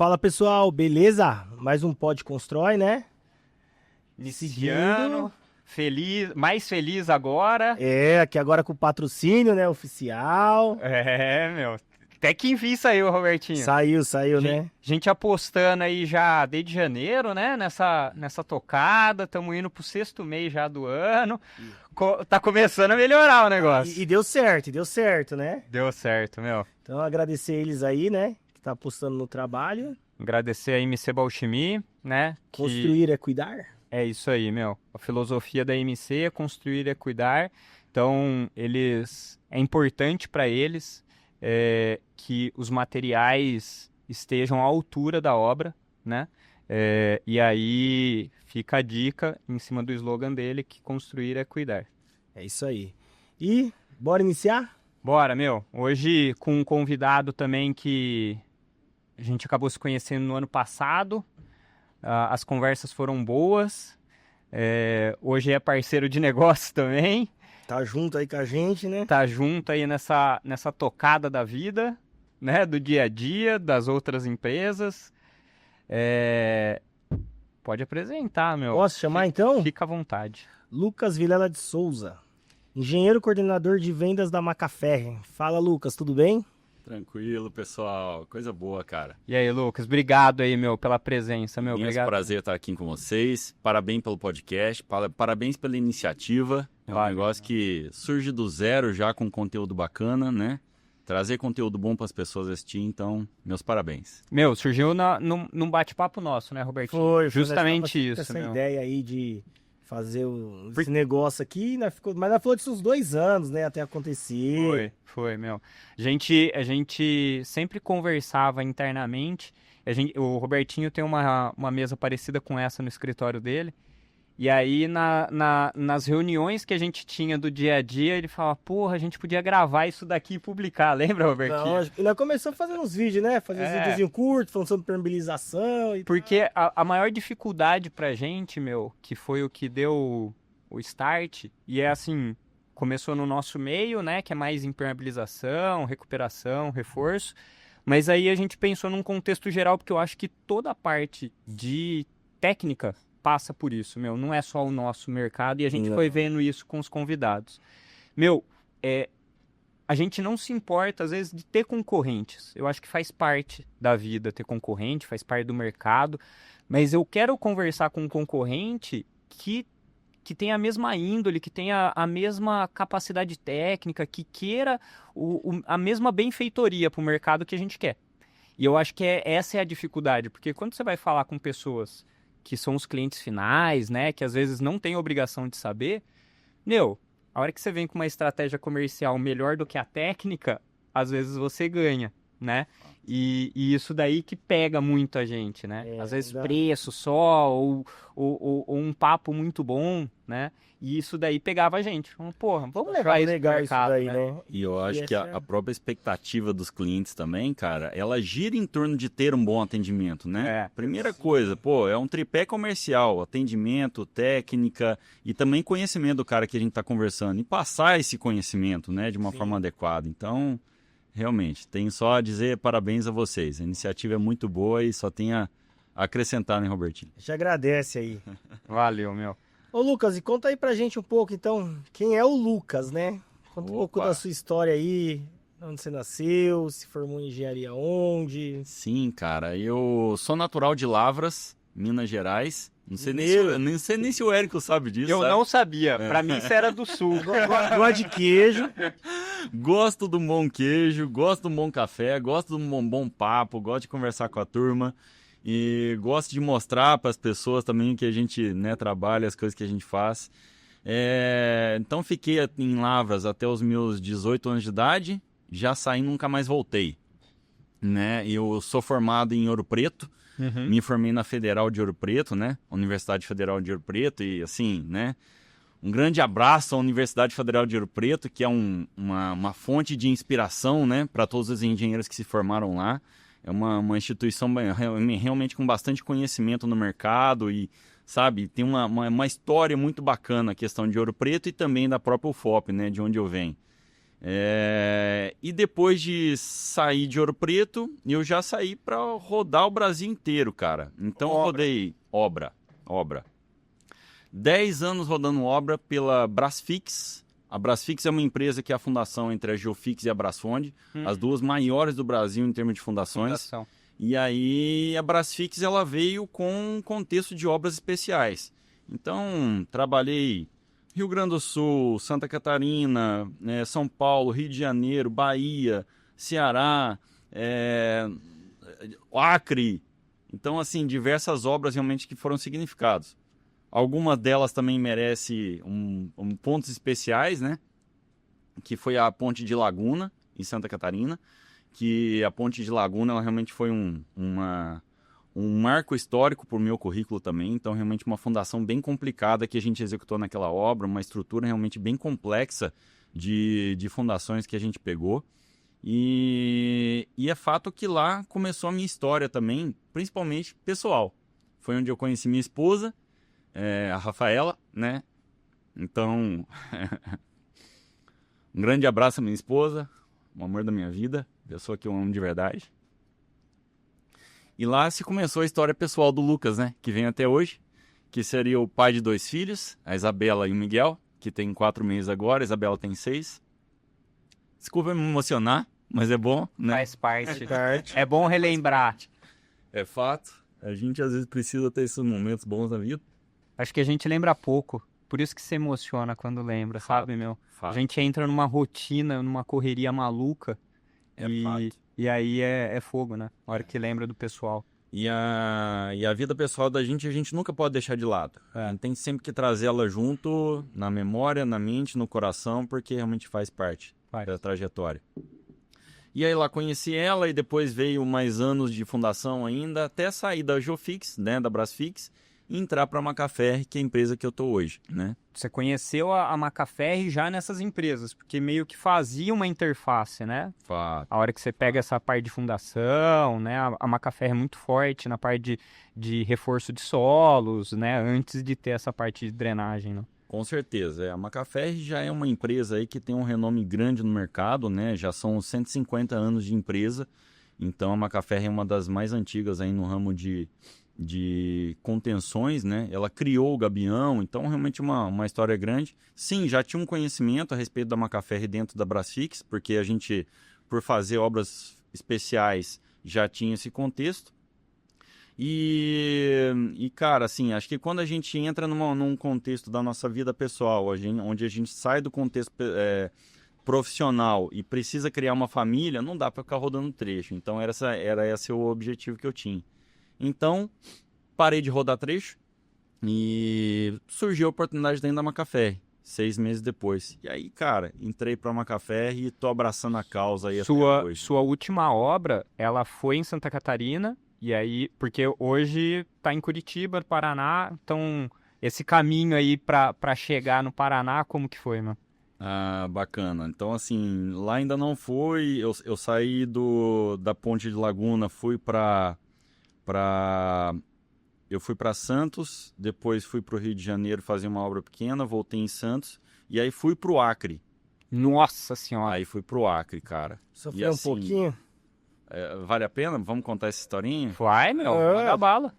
Fala pessoal, beleza? Mais um Pod Constrói, né? Iniciando, feliz, mais feliz agora. Aqui agora com o patrocínio, né? Oficial. Meu. Até que enfim saiu, Robertinho. Saiu, né? Gente apostando aí já desde janeiro, né? Nessa tocada. Estamos indo pro 6º mês já do ano. Tá começando a melhorar o negócio. E deu certo, né? Deu certo, meu. Então agradecer eles aí, né? Que tá apostando no trabalho. Agradecer a MC Balchimi, né? Construir é cuidar. É isso aí, meu. A filosofia da MC é construir é cuidar. Então, é importante para eles que os materiais estejam à altura da obra, né? E aí fica a dica em cima do slogan dele, que construir é cuidar. É isso aí. E bora iniciar? Bora, meu. Hoje com um convidado também que a gente acabou se conhecendo no ano passado. As conversas foram boas. Hoje é parceiro de negócio também. Tá junto aí com a gente, né? Tá junto aí nessa tocada da vida, né? Do dia a dia, das outras empresas. Pode apresentar, meu. Posso chamar então? Fica à vontade. Lucas Vilela de Souza, engenheiro coordenador de vendas da Macafé. Fala, Lucas, tudo bem? Tranquilo, pessoal. Coisa boa, cara. E aí, Lucas, obrigado aí, meu, pela presença, meu. Imenso Obrigado. prazer estar aqui com vocês. Parabéns pelo podcast, parabéns pela iniciativa. É um negócio que surge do zero já com conteúdo bacana, né? Trazer conteúdo bom para as pessoas assistir, então, meus parabéns. Meu, surgiu num bate-papo nosso, né, Robertinho? Foi justamente isso, essa meu. ideia aí de fazer esse negócio aqui, mas nós falou disso uns 2 anos, né, até acontecer. Foi, meu. A gente sempre conversava internamente. O Robertinho tem uma mesa parecida com essa no escritório dele. E aí, nas reuniões que a gente tinha do dia a dia, ele falava, porra, a gente podia gravar isso daqui e publicar. Lembra, Robertinho? E nós começamos fazendo uns vídeos, né? Fazer uns videozinhos curtos, falando sobre permeabilização e Porque a maior dificuldade pra gente, meu, que foi o que deu o start, e é assim, começou no nosso meio, né, que é mais impermeabilização, recuperação, reforço, mas aí a gente pensou num contexto geral, porque eu acho que toda a parte de técnica passa por isso, meu, não é só o nosso mercado, e a gente foi vendo isso com os convidados. Meu, a gente não se importa, às vezes, de ter concorrentes. Eu acho que faz parte da vida ter concorrente, faz parte do mercado. Mas eu quero conversar com um concorrente que tenha a mesma índole, que tenha a mesma capacidade técnica, que queira a mesma benfeitoria para o mercado que a gente quer. E eu acho que essa é a dificuldade, porque quando você vai falar com pessoas que são os clientes finais, né, que às vezes não têm obrigação de saber, meu, a hora que você vem com uma estratégia comercial melhor do que a técnica, às vezes você ganha, né? E isso daí que pega muito a gente, né? Às vezes preço só, ou um papo muito bom, né? E isso daí pegava a gente. Porra, vamos levar isso pro mercado, daí, né? E eu acho que a própria expectativa dos clientes também, cara, ela gira em torno de ter um bom atendimento, né? Primeira coisa, é um tripé comercial, atendimento, técnica e também conhecimento do cara que a gente tá conversando. E passar esse conhecimento, né, de uma forma adequada. Então, realmente, tenho só a dizer parabéns a vocês. A iniciativa é muito boa e só tem a acrescentar, né, Robertinho? A gente agradece aí. Valeu, meu. Ô, Lucas, e conta aí pra gente um pouco, então, quem é o Lucas, né? Conta um pouco da sua história aí, onde você nasceu, se formou em engenharia onde. Sim, cara, eu sou natural de Lavras, Minas Gerais. Não sei nem se o Érico sabe disso. Eu não sabia. Pra mim, isso era do sul. Gosto de queijo. Gosto do bom queijo, gosto do bom café, gosto do bom papo, gosto de conversar com a turma. E gosto de mostrar para as pessoas também que a gente, né, trabalha, as coisas que a gente faz. Então fiquei em Lavras até os meus 18 anos de idade, já saí e nunca mais voltei. Né? Eu sou formado em Ouro Preto, me formei na Federal de Ouro Preto, né? Universidade Federal de Ouro Preto, e assim, né? Um grande abraço à Universidade Federal de Ouro Preto, que é uma fonte de inspiração, né, para todos os engenheiros que se formaram lá. É uma instituição realmente com bastante conhecimento no mercado e, sabe, tem uma história muito bacana a questão de Ouro Preto e também da própria UFOP, né, de onde eu venho. E depois de sair de Ouro Preto, eu já saí para rodar o Brasil inteiro, cara. Então eu rodei obra. 10 anos rodando obra pela Brasfix. A Brasfix é uma empresa que é a fundação entre a Geofix e a Brasfonde, as duas maiores do Brasil em termos de fundações. E aí a Brasfix ela veio com um contexto de obras especiais. Então trabalhei Rio Grande do Sul, Santa Catarina, São Paulo, Rio de Janeiro, Bahia, Ceará, Acre. Então, assim, diversas obras realmente que foram significadas. Algumas delas também merecem pontos especiais, né? Que foi a Ponte de Laguna, em Santa Catarina. Que a Ponte de Laguna ela realmente foi um marco histórico para o meu currículo também. Então, realmente uma fundação bem complicada que a gente executou naquela obra. Uma estrutura realmente bem complexa de fundações que a gente pegou. E é fato que lá começou a minha história também, principalmente pessoal. Foi onde eu conheci minha esposa, a Rafaela, né? Então, um grande abraço à minha esposa, o amor da minha vida, pessoa que eu amo de verdade. E lá se começou a história pessoal do Lucas, né? Que vem até hoje, que seria o pai de 2 filhos, a Isabela e o Miguel, que tem 4 meses agora, a Isabela tem 6. Desculpa me emocionar, mas é bom, né? Faz parte. É bom relembrar. É fato. A gente às vezes precisa ter esses momentos bons na vida. Acho que a gente lembra pouco. Por isso que se emociona quando lembra, sabe, meu? Fato. A gente entra numa rotina, numa correria maluca. E aí é fogo, né? A hora que lembra do pessoal. E a vida pessoal da gente, a gente nunca pode deixar de lado. A gente tem sempre que trazê-la junto, na memória, na mente, no coração, porque realmente faz parte da trajetória. E aí lá conheci ela e depois veio mais anos de fundação ainda, até sair da Geofix, né, da Brasfix, e entrar para a Macaferri, que é a empresa que eu tô hoje, né? Você conheceu a Macaferri já nessas empresas, porque meio que fazia uma interface, né? Fato. A hora que você pega essa parte de fundação, né? A Macaferri é muito forte na parte de reforço de solos, né? Antes de ter essa parte de drenagem, né? Com certeza. A Macaferri já é uma empresa aí que tem um renome grande no mercado, né? Já são 150 anos de empresa. Então a Macaferri é uma das mais antigas aí no ramo de contenções, né? Ela criou o Gabião, então realmente uma história grande. Sim, já tinha um conhecimento a respeito da Macaferri dentro da Brasfix, porque a gente, por fazer obras especiais, já tinha esse contexto. E cara, assim, acho que quando a gente entra num contexto da nossa vida pessoal, onde a gente sai do contexto profissional e precisa criar uma família, não dá para ficar rodando trecho. Então era esse o objetivo que eu tinha. Então, parei de rodar trecho e surgiu a oportunidade dentro da Macaferri, 6 meses depois. E aí, cara, entrei pra Macaferri e tô abraçando a causa aí até hoje. Sua última obra, ela foi em Santa Catarina, e aí, porque hoje tá em Curitiba, Paraná, então esse caminho aí pra chegar no Paraná, como que foi, mano? Ah, bacana. Então, assim, lá ainda não fui, eu saí da Ponte de Laguna, eu fui para Santos, depois fui para o Rio de Janeiro fazer uma obra pequena, voltei em Santos e aí fui para o Acre. Nossa senhora! Aí fui para o Acre, cara. Sofreu um pouquinho? Vale a pena? Vamos contar essa historinha? Vai, meu, manda bala.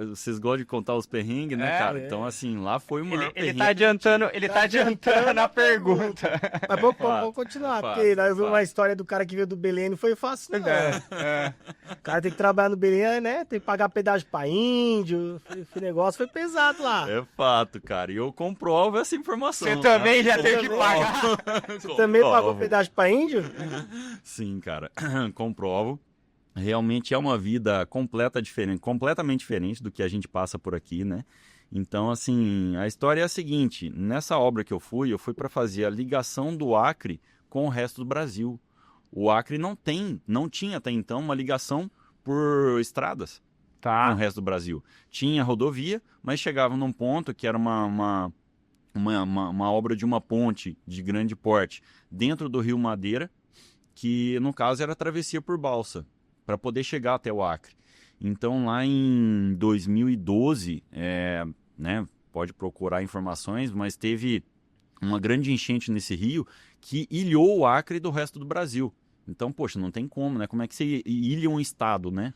Vocês gostam de contar os perrengues, né, cara? Então, assim, lá foi o maior perrengue. Ele tá adiantando a pergunta. Mas vamos continuar, porque eu vi uma história do cara que veio do Belém, não foi fácil, não. O cara tem que trabalhar no Belém, né? Tem que pagar pedágio pra índio, esse negócio foi pesado lá. É fato, cara, e eu comprovo essa informação. Você também já teve que pagar. Você também pagou pedágio pra índio? Sim, cara, comprovo. Realmente é uma vida completamente diferente do que a gente passa por aqui, né? Então, assim, a história é a seguinte: nessa obra que eu fui para fazer a ligação do Acre com o resto do Brasil. O Acre não tinha até então uma ligação por estradas com o resto do Brasil. Tinha rodovia, mas chegava num ponto que era uma obra de uma ponte de grande porte dentro do Rio Madeira, que no caso era a travessia por balsa, para poder chegar até o Acre. Então, lá em 2012, né, pode procurar informações, mas teve uma grande enchente nesse rio que ilhou o Acre do resto do Brasil. Então, poxa, não tem como, né? Como é que você ilha um estado, né?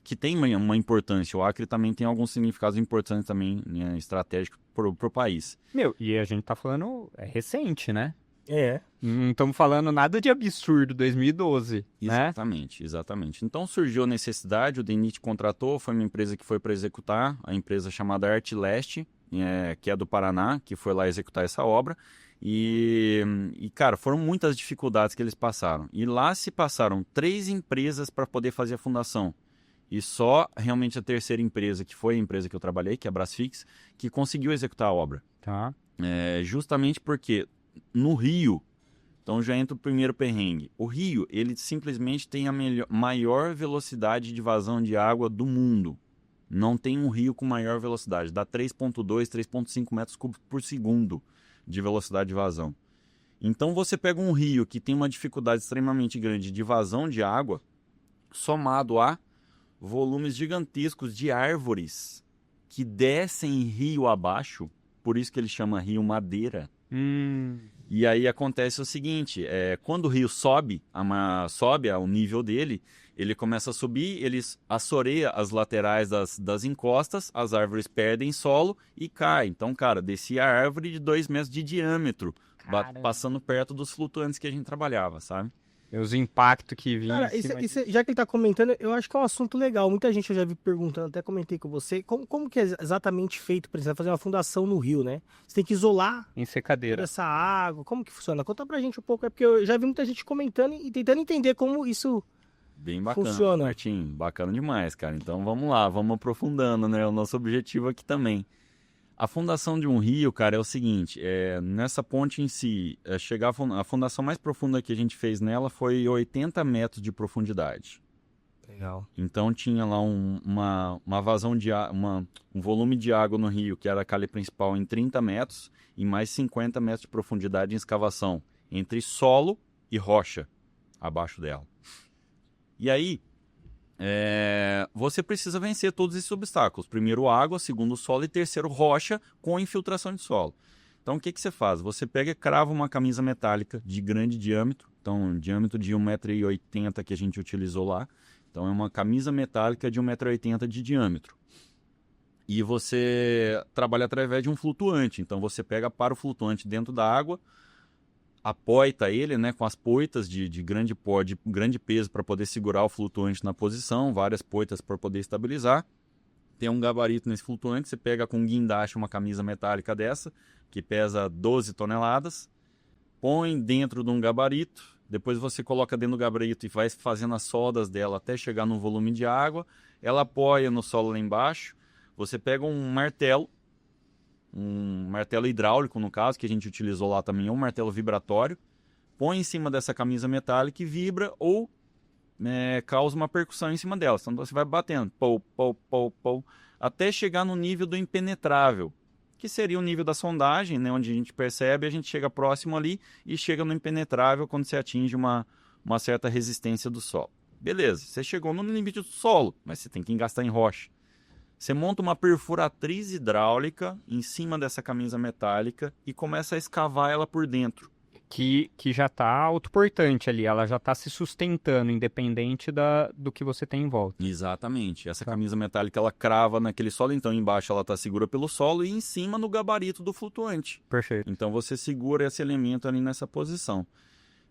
Que tem uma importância. O Acre também tem alguns significados importantes também, né, estratégicos pro país. Meu, e a gente tá falando, é recente, né? É. Não estamos falando nada de absurdo, 2012, né? Exatamente. Então surgiu a necessidade, o DENIT contratou, foi uma empresa que foi para executar, a empresa chamada Artleste, que é do Paraná, que foi lá executar essa obra. E, cara, foram muitas dificuldades que eles passaram. E lá se passaram 3 empresas para poder fazer a fundação. E só realmente a terceira empresa, que foi a empresa que eu trabalhei, que é a Brasfix, que conseguiu executar a obra. Tá. Justamente porque no rio, então já entra o primeiro perrengue. O rio, ele simplesmente tem a maior velocidade de vazão de água do mundo. Não tem um rio com maior velocidade. Dá 3,2, 3,5 metros cúbicos por segundo de velocidade de vazão. Então você pega um rio que tem uma dificuldade extremamente grande de vazão de água, somado a volumes gigantescos de árvores que descem rio abaixo, por isso que ele chama Rio Madeira. E aí acontece o seguinte, quando o rio sobe ao nível dele, ele começa a subir, ele assoreia as laterais das encostas, as árvores perdem solo e caem. Então, cara, descia a árvore de 2 metros de diâmetro, passando perto dos flutuantes que a gente trabalhava, sabe? Os impactos que vinham. Cara, já que ele tá comentando, eu acho que é um assunto legal. Muita gente eu já vi perguntando, até comentei com você, como que é exatamente feito, por exemplo, fazer uma fundação no rio, né? Você tem que isolar em secadeira essa água, como que funciona? Conta pra gente um pouco, porque eu já vi muita gente comentando e tentando entender como isso bem bacana, funciona. Martim, bacana demais, cara. Então vamos lá, vamos aprofundando, né? O nosso objetivo aqui também. A fundação de um rio, cara, é o seguinte, nessa ponte em si, a fundação mais profunda que a gente fez nela foi 80 metros de profundidade. Legal. Então tinha lá uma vazão de um volume de água no rio, que era a calha principal, em 30 metros, e mais 50 metros de profundidade em escavação, entre solo e rocha, abaixo dela. E aí, você precisa vencer todos esses obstáculos. Primeiro água, segundo solo e terceiro rocha com infiltração de solo. Então o que você faz? Você pega e crava uma camisa metálica de grande diâmetro, então diâmetro de 1,80 m que a gente utilizou lá. Então é uma camisa metálica de 1,80 m de diâmetro. E você trabalha através de um flutuante. Então você para o flutuante dentro da água, apoita ele, né, com as poitas de grande peso para poder segurar o flutuante na posição, várias poitas para poder estabilizar. Tem um gabarito nesse flutuante, você pega com guindaste uma camisa metálica dessa, que pesa 12 toneladas, põe dentro de um gabarito, depois você coloca dentro do gabarito e vai fazendo as soldas dela até chegar no volume de água, ela apoia no solo lá embaixo, você pega um martelo hidráulico, no caso, que a gente utilizou lá também, um martelo vibratório, põe em cima dessa camisa metálica e vibra ou causa uma percussão em cima dela. Então você vai batendo, pou, pou, pou, pou, até chegar no nível do impenetrável, que seria o nível da sondagem, né, onde a gente percebe, a gente chega próximo ali e chega no impenetrável quando você atinge uma certa resistência do solo. Beleza, você chegou no limite do solo, mas você tem que engastar em rocha. Você monta uma perfuratriz hidráulica em cima dessa camisa metálica e começa a escavar ela por dentro. Que já está autoportante ali, ela já está se sustentando, independente do que você tem em volta. Exatamente. Essa camisa metálica, ela crava naquele solo, então embaixo ela está segura pelo solo e em cima no gabarito do flutuante. Perfeito. Então você segura esse elemento ali nessa posição.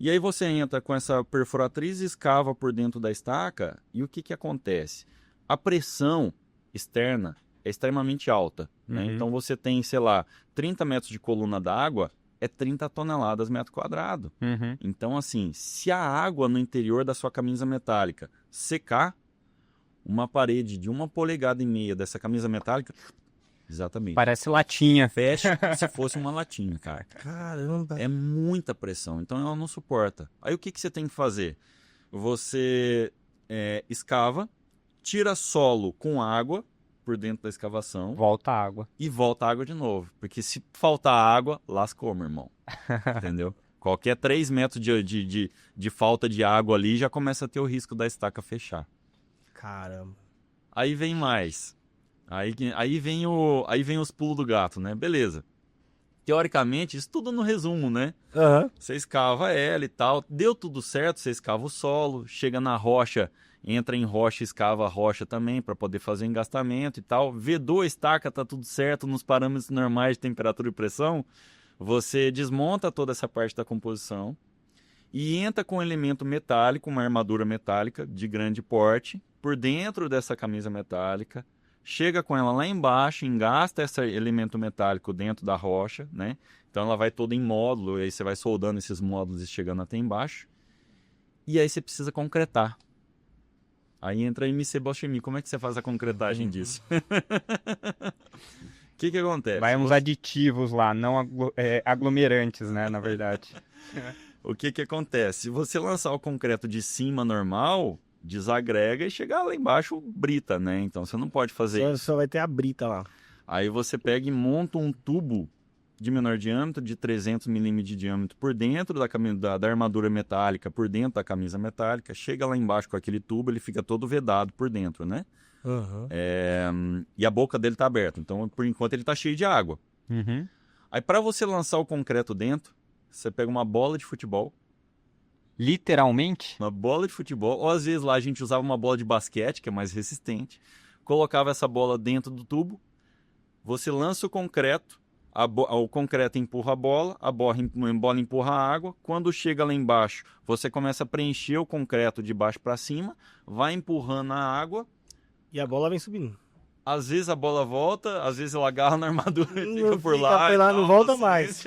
E aí você entra com essa perfuratriz, escava por dentro da estaca e o que acontece? A pressão externa é extremamente alta, né? Então você tem, sei lá, 30 metros de coluna d'água, é 30 toneladas metro quadrado. Então, assim, se a água no interior da sua camisa metálica secar, uma parede de 1,5 polegadas dessa camisa metálica, exatamente, parece latinha. Fecha como se fosse uma latinha, cara. Caramba. É muita pressão, então ela não suporta. Aí o que você tem que fazer? Você escava, tira solo com água por dentro da escavação. Volta a água. E volta a água de novo. Porque se faltar água, lascou, meu irmão. Entendeu? Qualquer 3 metros de falta de água ali já começa a ter o risco da estaca fechar. Caramba. Aí vem mais. Aí vem os pulos do gato, né? Beleza. Teoricamente, isso tudo no resumo, né? Aham. Você escava ela e tal, deu tudo certo, você escava o solo, chega na rocha, entra em rocha, escava a rocha também para poder fazer o engastamento e tal. Vedou a estaca, tá tudo certo nos parâmetros normais de temperatura e pressão. Você desmonta toda essa parte da composição e entra com um elemento metálico, uma armadura metálica de grande porte, por dentro dessa camisa metálica. Chega com ela lá embaixo, engasta esse elemento metálico dentro da rocha, né? Então ela vai toda em módulo, e aí você vai soldando esses módulos e chegando até embaixo. E aí você precisa concretar. Aí entra a MC Boschemi. Como é que você faz a concretagem disso? O que acontece? Vai uns aditivos lá, não aglomerantes, né, na verdade. O que acontece? Se você lançar o concreto de cima normal, desagrega e chegar lá embaixo brita, né? Então você não pode fazer isso. Só vai ter a brita lá. Aí você pega e monta um tubo de menor diâmetro, de 300 milímetros de diâmetro por dentro da armadura metálica, por dentro da camisa metálica, chega lá embaixo com aquele tubo, ele fica todo vedado por dentro, né? Uhum. E a boca dele tá aberta, então por enquanto ele tá cheio de água. Uhum. Aí para você lançar o concreto dentro, você pega uma bola de futebol, Literalmente? uma bola de futebol, ou às vezes lá a gente usava uma bola de basquete, que é mais resistente, colocava essa bola dentro do tubo, você lança o concreto, o concreto empurra a bola empurra a água, quando chega lá embaixo, você começa a preencher o concreto de baixo para cima, vai empurrando a água, E a bola vem subindo. às vezes a bola volta, às vezes ela agarra na armadura e fica por lá. Fica por lá, não volta assim. mais.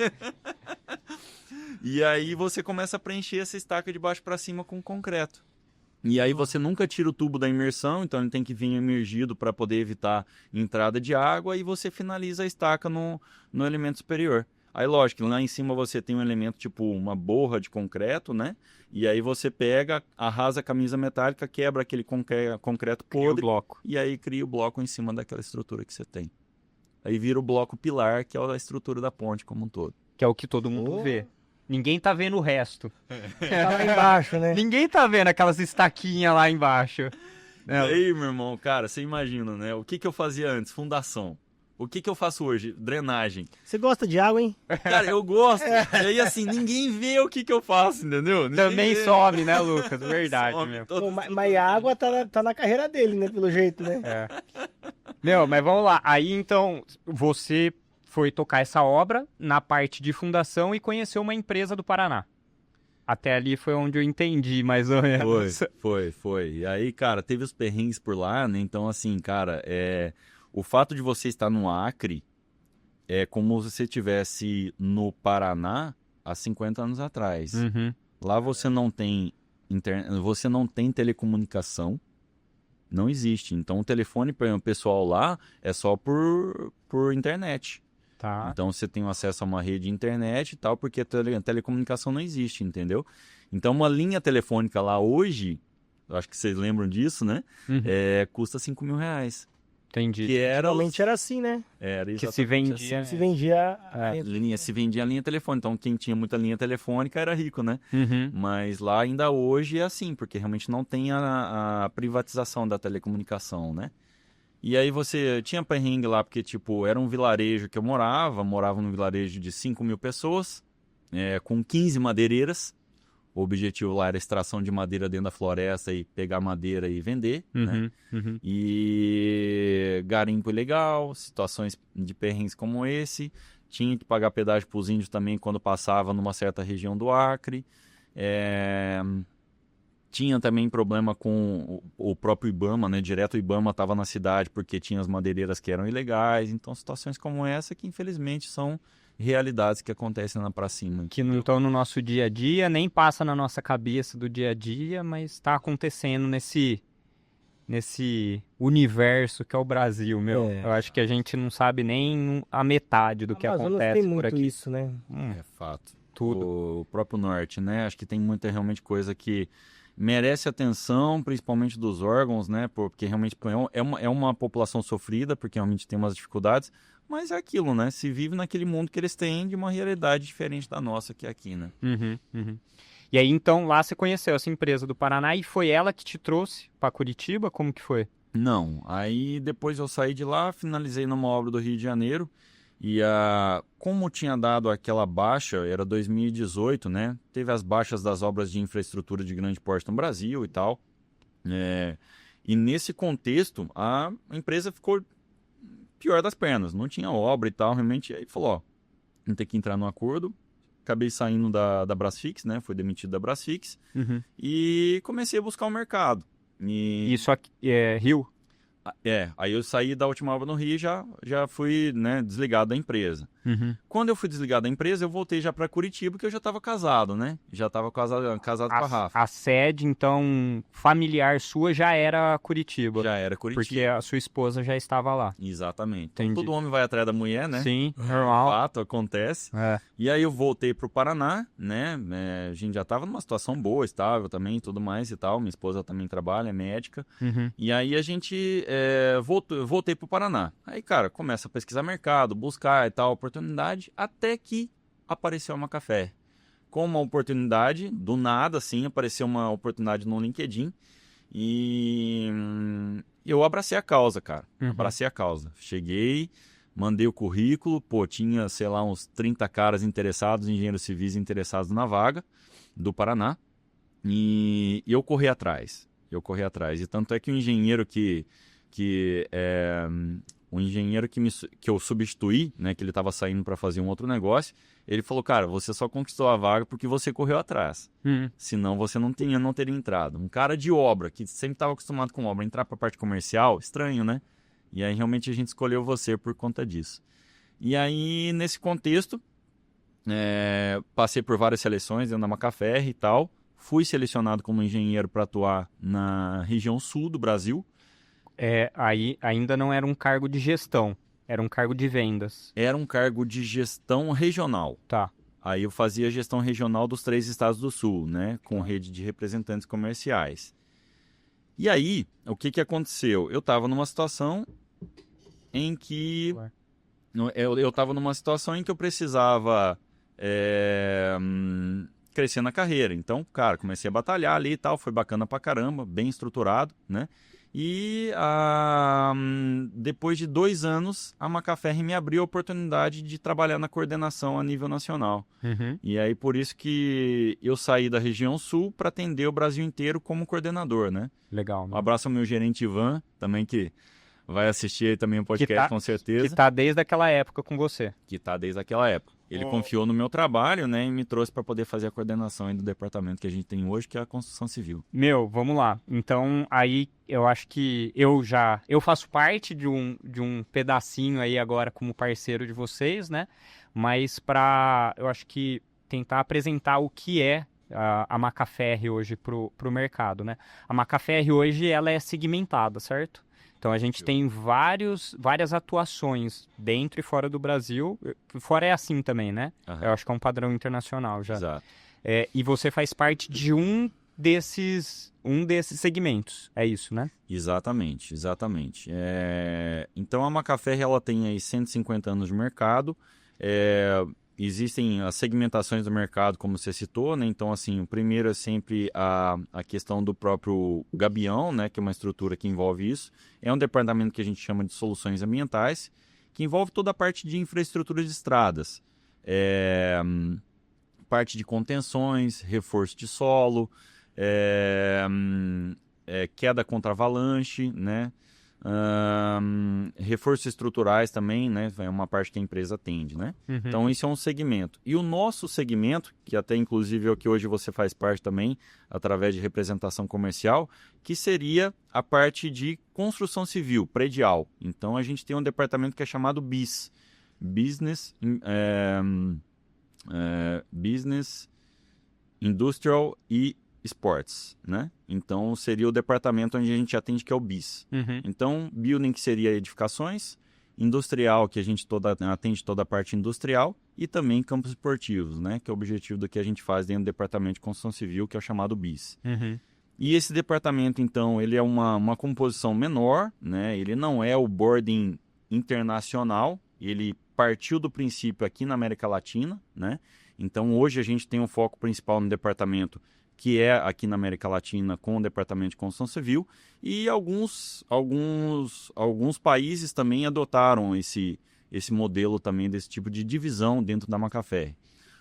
E aí você começa a preencher essa estaca de baixo para cima com concreto. E aí você nunca tira o tubo da imersão, então ele tem que vir emergido para poder evitar entrada de água, e você finaliza a estaca no elemento superior. Aí lógico, lá em cima você tem um elemento tipo uma borra de concreto, né? E aí você pega, arrasa a camisa metálica, quebra aquele concreto podre, bloco. e aí cria o bloco em cima daquela estrutura que você tem. Aí vira o bloco pilar, que é a estrutura da ponte como um todo. Que é o que todo mundo vê. Ninguém tá vendo o resto. Tá lá embaixo, né? Ninguém tá vendo aquelas estaquinhas lá embaixo. E aí, meu irmão, cara, você imagina, né? O que eu fazia antes? Fundação. O que eu faço hoje? Drenagem. Você gosta de água, hein? Cara, eu gosto. E aí, assim, ninguém vê o que eu faço, entendeu? Ninguém Também vê. some, né, Lucas? Verdade Some mesmo. todo- Pô, mas a água tá na carreira dele, né? Pelo jeito, né? Meu, mas vamos lá. Aí, então, você foi tocar essa obra na parte de fundação e conheceu uma empresa do Paraná. Até ali foi onde eu entendi, mais ou menos. Foi. E aí, cara, teve os perrengues por lá, né? Então, assim, cara, o fato de você estar no Acre é como se você estivesse no Paraná há 50 anos atrás. Uhum. Lá você não tem você não tem telecomunicação, não existe. Então, o telefone para o pessoal lá é só por internet. Tá. Então você tem acesso a uma rede de internet e tal, porque a telecomunicação não existe, entendeu? Então uma linha telefônica lá hoje, eu acho que vocês lembram disso, né? Uhum. Custa R$5.000. Entendi. Que era Realmente era assim, né? era Que se exatamente vendia. Se vendia. se vendia a linha telefônica. Então quem tinha muita linha telefônica era rico, né? Uhum. Mas lá ainda hoje é assim, porque realmente não tem a privatização da telecomunicação, né? E aí você tinha perrengue lá, porque tipo, era um vilarejo que eu morava num vilarejo de 5.000 pessoas, com 15 madeireiras. O objetivo lá era extração de madeira dentro da floresta e pegar madeira e vender, né? Uhum. E garimpo ilegal, situações de perrengues como esse. Tinha que pagar pedágio para os índios também quando passava numa certa região do Acre. Tinha também problema com o próprio Ibama, né? Direto o Ibama estava na cidade porque tinha as madeireiras que eram ilegais. Então, situações como essa que, infelizmente, são realidades que acontecem lá para cima. Que não estão no nosso dia a dia, nem passa na nossa cabeça do dia a dia, mas está acontecendo nesse universo que é o Brasil, meu. Eu acho que a gente não sabe nem a metade do que acontece tem por muito aqui. isso, né? É fato. Tudo. O próprio norte, né? Acho que tem muita realmente coisa que merece atenção, principalmente dos órgãos, né? Porque realmente é uma população sofrida, porque realmente tem umas dificuldades, mas é aquilo, né? Se vive naquele mundo que eles têm de uma realidade diferente da nossa que é aqui, né? Uhum. E aí, então, lá você conheceu essa empresa do Paraná e foi ela que te trouxe para Curitiba? Como que foi? Não. Aí depois eu saí de lá, finalizei numa obra do Rio de Janeiro E como tinha dado aquela baixa, era 2018, né? Teve as baixas das obras de infraestrutura de grande porte no Brasil e tal. E nesse contexto, a empresa ficou pior das pernas. Não tinha obra e tal, realmente. Aí falou, ó, vamos ter que entrar num acordo. Acabei saindo da Brasfix, né? Fui demitido da Brasfix. E comecei a buscar o mercado. Isso aqui é Rio? Aí eu saí da última obra no Rio e já fui, né, desligado da empresa. Quando eu fui desligado da empresa, eu voltei já para Curitiba, porque eu já estava casado, né? Já estava casado com a Rafa. A sede, então, familiar sua já era Curitiba. Já era Curitiba. Porque a sua esposa já estava lá. Exatamente. Então, todo homem vai atrás da mulher, né? Sim, normal. Fato, acontece. E aí eu voltei para o Paraná, né? A gente já estava numa situação boa, estável também, tudo mais e tal. Minha esposa também trabalha, é médica. E aí a gente voltei para o Paraná. Aí, cara, começa a pesquisar mercado, buscar e tal, oportunidade, até que apareceu uma Macafé. Com uma oportunidade, do nada, assim, apareceu uma oportunidade no LinkedIn e eu abracei a causa, cara. Abracei a causa. Cheguei, mandei o currículo, tinha, sei lá, uns 30 caras interessados, engenheiros civis interessados na vaga do Paraná, e eu corri atrás. E tanto é que o engenheiro o engenheiro que eu substituí, né, que ele estava saindo para fazer um outro negócio, ele falou, cara, você só conquistou a vaga porque você correu atrás. Senão você não teria entrado. Um cara de obra, que sempre estava acostumado com obra, entrar para a parte comercial, estranho, né? E aí realmente a gente escolheu você por conta disso. E aí, nesse contexto, passei por várias seleções dentro da Macafé e tal. Fui selecionado como engenheiro para atuar na região sul do Brasil. Aí ainda não era um cargo de gestão, era um cargo de vendas. Era um cargo de gestão regional. Tá. Aí eu fazia gestão regional dos 3 estados do sul, né? Com rede de representantes comerciais. E aí, o que aconteceu? Eu estava numa situação em que... Eu estava numa situação em que eu precisava crescer na carreira. Então, cara, comecei a batalhar ali e tal, foi bacana pra caramba, bem estruturado, né? E depois de 2 anos, a Macafé me abriu a oportunidade de trabalhar na coordenação a nível nacional. E aí, por isso que eu saí da região sul para atender o Brasil inteiro como coordenador, né? Legal. Né? Um abraço ao meu gerente Ivan, também que vai assistir aí também o podcast, com certeza. Que tá desde aquela época com você. Que tá desde aquela época. Ele confiou no meu trabalho, né, e me trouxe para poder fazer a coordenação aí do departamento que a gente tem hoje, que é a construção civil. Vamos lá. Então, aí eu acho que eu faço parte de um pedacinho aí agora como parceiro de vocês, né? Mas eu acho que tentar apresentar o que é a Macafé hoje pro mercado, né? A Macafé hoje, ela é segmentada, certo? Então, a gente tem várias atuações dentro e fora do Brasil. Fora é assim também, né? Eu acho que é um padrão internacional já. Exato. E você faz parte de um desses segmentos. É isso, né? Exatamente. Então, a Macafé, ela tem aí 150 anos de mercado. Existem as segmentações do mercado, como você citou, né? Então, assim, o primeiro é sempre a questão do próprio Gabião, né? Que é uma estrutura que envolve isso. É um departamento que a gente chama de soluções ambientais, que envolve toda a parte de infraestrutura de estradas. Parte de contenções, reforço de solo, queda contra avalanche, né? Reforços estruturais também, né? É uma parte que a empresa atende, né? Então, isso é um segmento. E o nosso segmento, que até inclusive é o que hoje você faz parte também, através de representação comercial, que seria a parte de construção civil, predial. Então, a gente tem um departamento que é chamado BIS, Business Industrial e Sports, né? Então, seria o departamento onde a gente atende, que é o BIS. Então, building, que seria edificações, industrial, que a gente atende toda a parte industrial, e também campos esportivos, né? Que é o objetivo do que a gente faz dentro do departamento de construção civil, que é o chamado BIS. E esse departamento, então, ele é uma composição menor, né? Ele não é o boarding internacional, ele partiu do princípio aqui na América Latina, né? Então, hoje a gente tem um foco principal no departamento que é aqui na América Latina com o Departamento de Construção Civil, e alguns países também adotaram esse esse modelo também desse tipo de divisão dentro da Macaferri.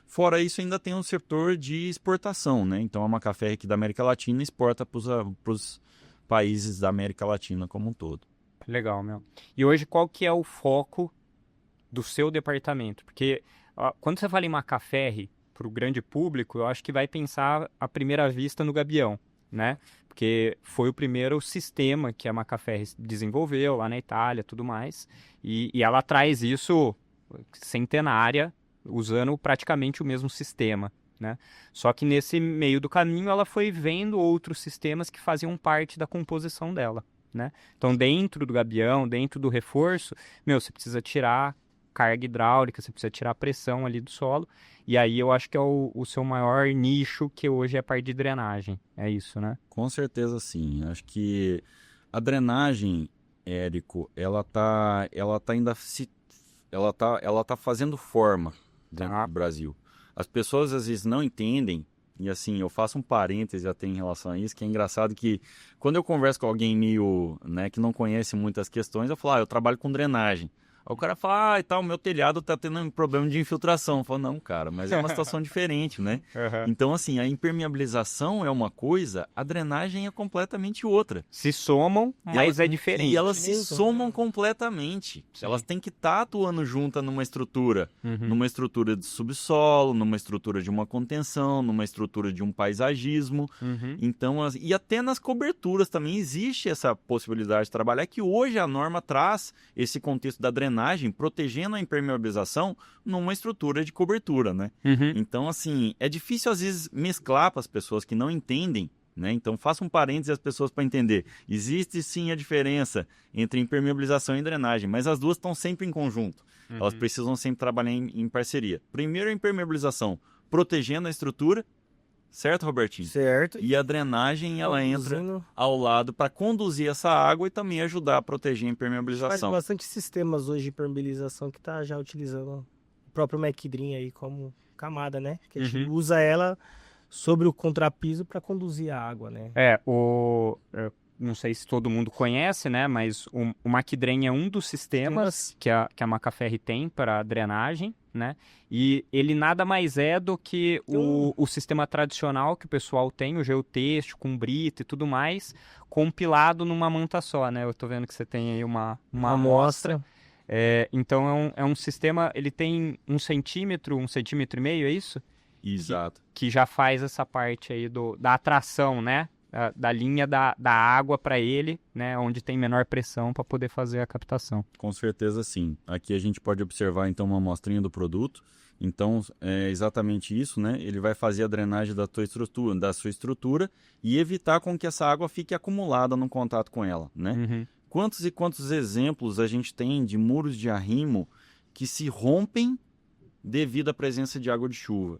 Fora isso, ainda tem um setor de exportação, né? Então a Macaferri aqui da América Latina exporta para os países da América Latina como um todo. Legal, meu. E hoje qual que é o foco do seu departamento? Porque quando você fala em Macaferri para o grande público, eu acho que vai pensar à primeira vista no Gabião, né? Porque foi o primeiro sistema que a Macaferri desenvolveu lá na Itália, tudo mais. E ela traz isso centenária, usando praticamente o mesmo sistema, né? Só que nesse meio do caminho ela foi vendo outros sistemas que faziam parte da composição dela, né? Então dentro do Gabião, dentro do reforço, você precisa tirar carga hidráulica, você precisa tirar a pressão ali do solo, e aí eu acho que é o seu maior nicho, que hoje é a parte de drenagem, é isso, né? Com certeza sim, acho que a drenagem, Érico, ela tá fazendo forma dentro do Brasil. As pessoas às vezes não entendem, e assim, eu faço um parêntese até em relação a isso, que é engraçado que quando eu converso com alguém meio, né, que não conhece muitas questões, eu falo, eu trabalho com drenagem. Aí o cara fala, e tal, meu telhado tá tendo um problema de infiltração. Eu falo, não, cara, mas é uma situação diferente, né? Uhum. Então, assim, a impermeabilização é uma coisa, a drenagem é completamente outra. Se somam, mas é diferente. E elas se somam completamente. Sim. Elas têm que estar atuando juntas numa estrutura de subsolo, numa estrutura de uma contenção, numa estrutura de um paisagismo. Então, e até nas coberturas também existe essa possibilidade de trabalhar, que hoje a norma traz esse contexto da drenagem, protegendo a impermeabilização numa estrutura de cobertura, né? Então, assim, é difícil às vezes mesclar para as pessoas que não entendem, né? Então, faça um parênteses às pessoas para entender. Existe sim a diferença entre impermeabilização e drenagem, mas as duas estão sempre em conjunto. Elas precisam sempre trabalhar em parceria. Primeiro a impermeabilização, protegendo a estrutura, certo, Robertinho? Certo. E a drenagem, ela entra ao lado para conduzir essa água e também ajudar a proteger a impermeabilização. Faz bastante sistemas hoje de impermeabilização que tá já utilizando o próprio Mecdrim aí como camada, né? Que a gente usa ela sobre o contrapiso para conduzir a água, né? Não sei se todo mundo conhece, né? Mas o Mecdrim é um dos sistemas que a Macaferri tem para drenagem, né? E ele nada mais é do que o sistema tradicional que o pessoal tem, o geotexto, com brita e tudo mais, compilado numa manta só, né? Eu tô vendo que você tem aí uma amostra. Então é um sistema, ele tem 1 centímetro, 1,5 centímetros, é isso? Exato. Que já faz essa parte aí da atração, né? Da linha da água para ele, né, onde tem menor pressão para poder fazer a captação. Com certeza sim. Aqui a gente pode observar então uma amostrinha do produto. Então é exatamente isso, né? Ele vai fazer a drenagem da sua estrutura e evitar com que essa água fique acumulada no contato com ela, né? Quantos e quantos exemplos a gente tem de muros de arrimo que se rompem devido à presença de água de chuva?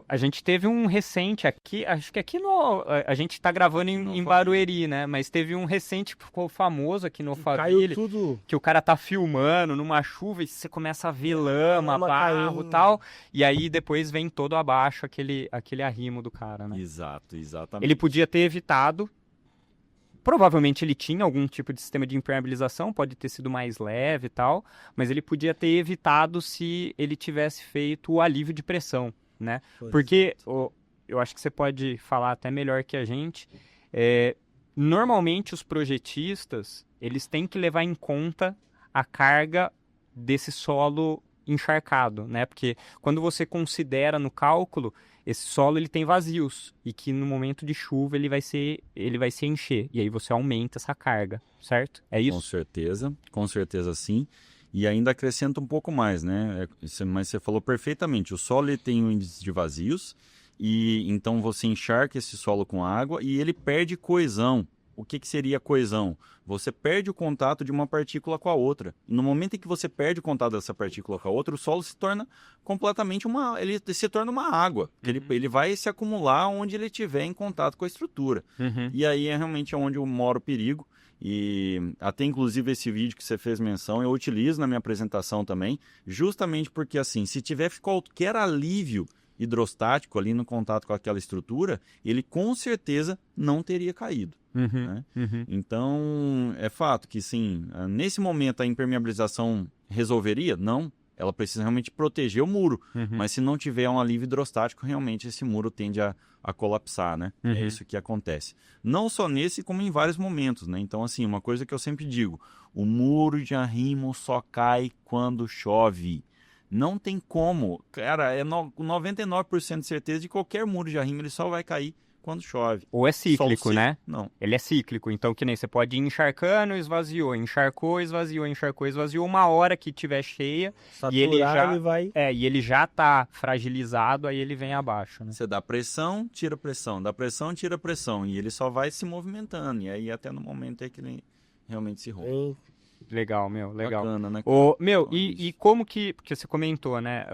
A gente teve um recente aqui, acho que aqui a gente tá gravando em Barueri, né? Mas teve um recente que ficou famoso aqui no Alphaville, que o cara tá filmando numa chuva e você começa a ver lama, barro e tal, e aí depois vem todo abaixo aquele arrimo do cara, né? Exato, exatamente. Ele podia ter evitado, provavelmente ele tinha algum tipo de sistema de impermeabilização, pode ter sido mais leve e tal, mas ele podia ter evitado se ele tivesse feito o alívio de pressão, né? Porque eu acho que você pode falar até melhor que a gente. Normalmente os projetistas eles têm que levar em conta a carga desse solo encharcado, né? Porque quando você considera no cálculo, esse solo ele tem vazios e que no momento de chuva ele vai se encher e aí você aumenta essa carga, certo? É isso? Com certeza sim. E ainda acrescenta um pouco mais, né? Mas você falou perfeitamente. O solo ele tem um índice de vazios e então você encharca esse solo com água e ele perde coesão. O que seria coesão? Você perde o contato de uma partícula com a outra. E no momento em que você perde o contato dessa partícula com a outra, o solo se torna completamente ele se torna uma água. Ele vai se acumular onde ele estiver em contato com a estrutura. E aí é realmente onde mora o perigo. E até inclusive esse vídeo que você fez menção, eu utilizo na minha apresentação também, justamente porque assim, se tiver qualquer alívio hidrostático ali no contato com aquela estrutura, ele com certeza não teria caído. né? Então, é fato que, sim, nesse momento a impermeabilização resolveria? Não. Ela precisa realmente proteger o muro. Mas se não tiver um alívio hidrostático, realmente esse muro tende a colapsar, né? É isso que acontece. Não só nesse, como em vários momentos, né? Então, assim, uma coisa que eu sempre digo, o muro de arrimo só cai quando chove. Não tem como. Cara, é 99% de certeza de qualquer muro de arrimo, ele só vai cair quando chove. Ou é cíclico, né? Não. Ele é cíclico, então que nem você pode ir encharcando, esvaziou, encharcou, esvaziou, encharcou, esvaziou, uma hora que tiver cheia Saturar, e ele já ele vai... e ele já tá fragilizado, aí ele vem abaixo, né? Você dá pressão, tira pressão, dá pressão, tira pressão, e ele só vai se movimentando, e aí até no momento é que ele realmente se rompe. Legal, meu, legal. Bacana, né? Meu, e como que, porque você comentou, né,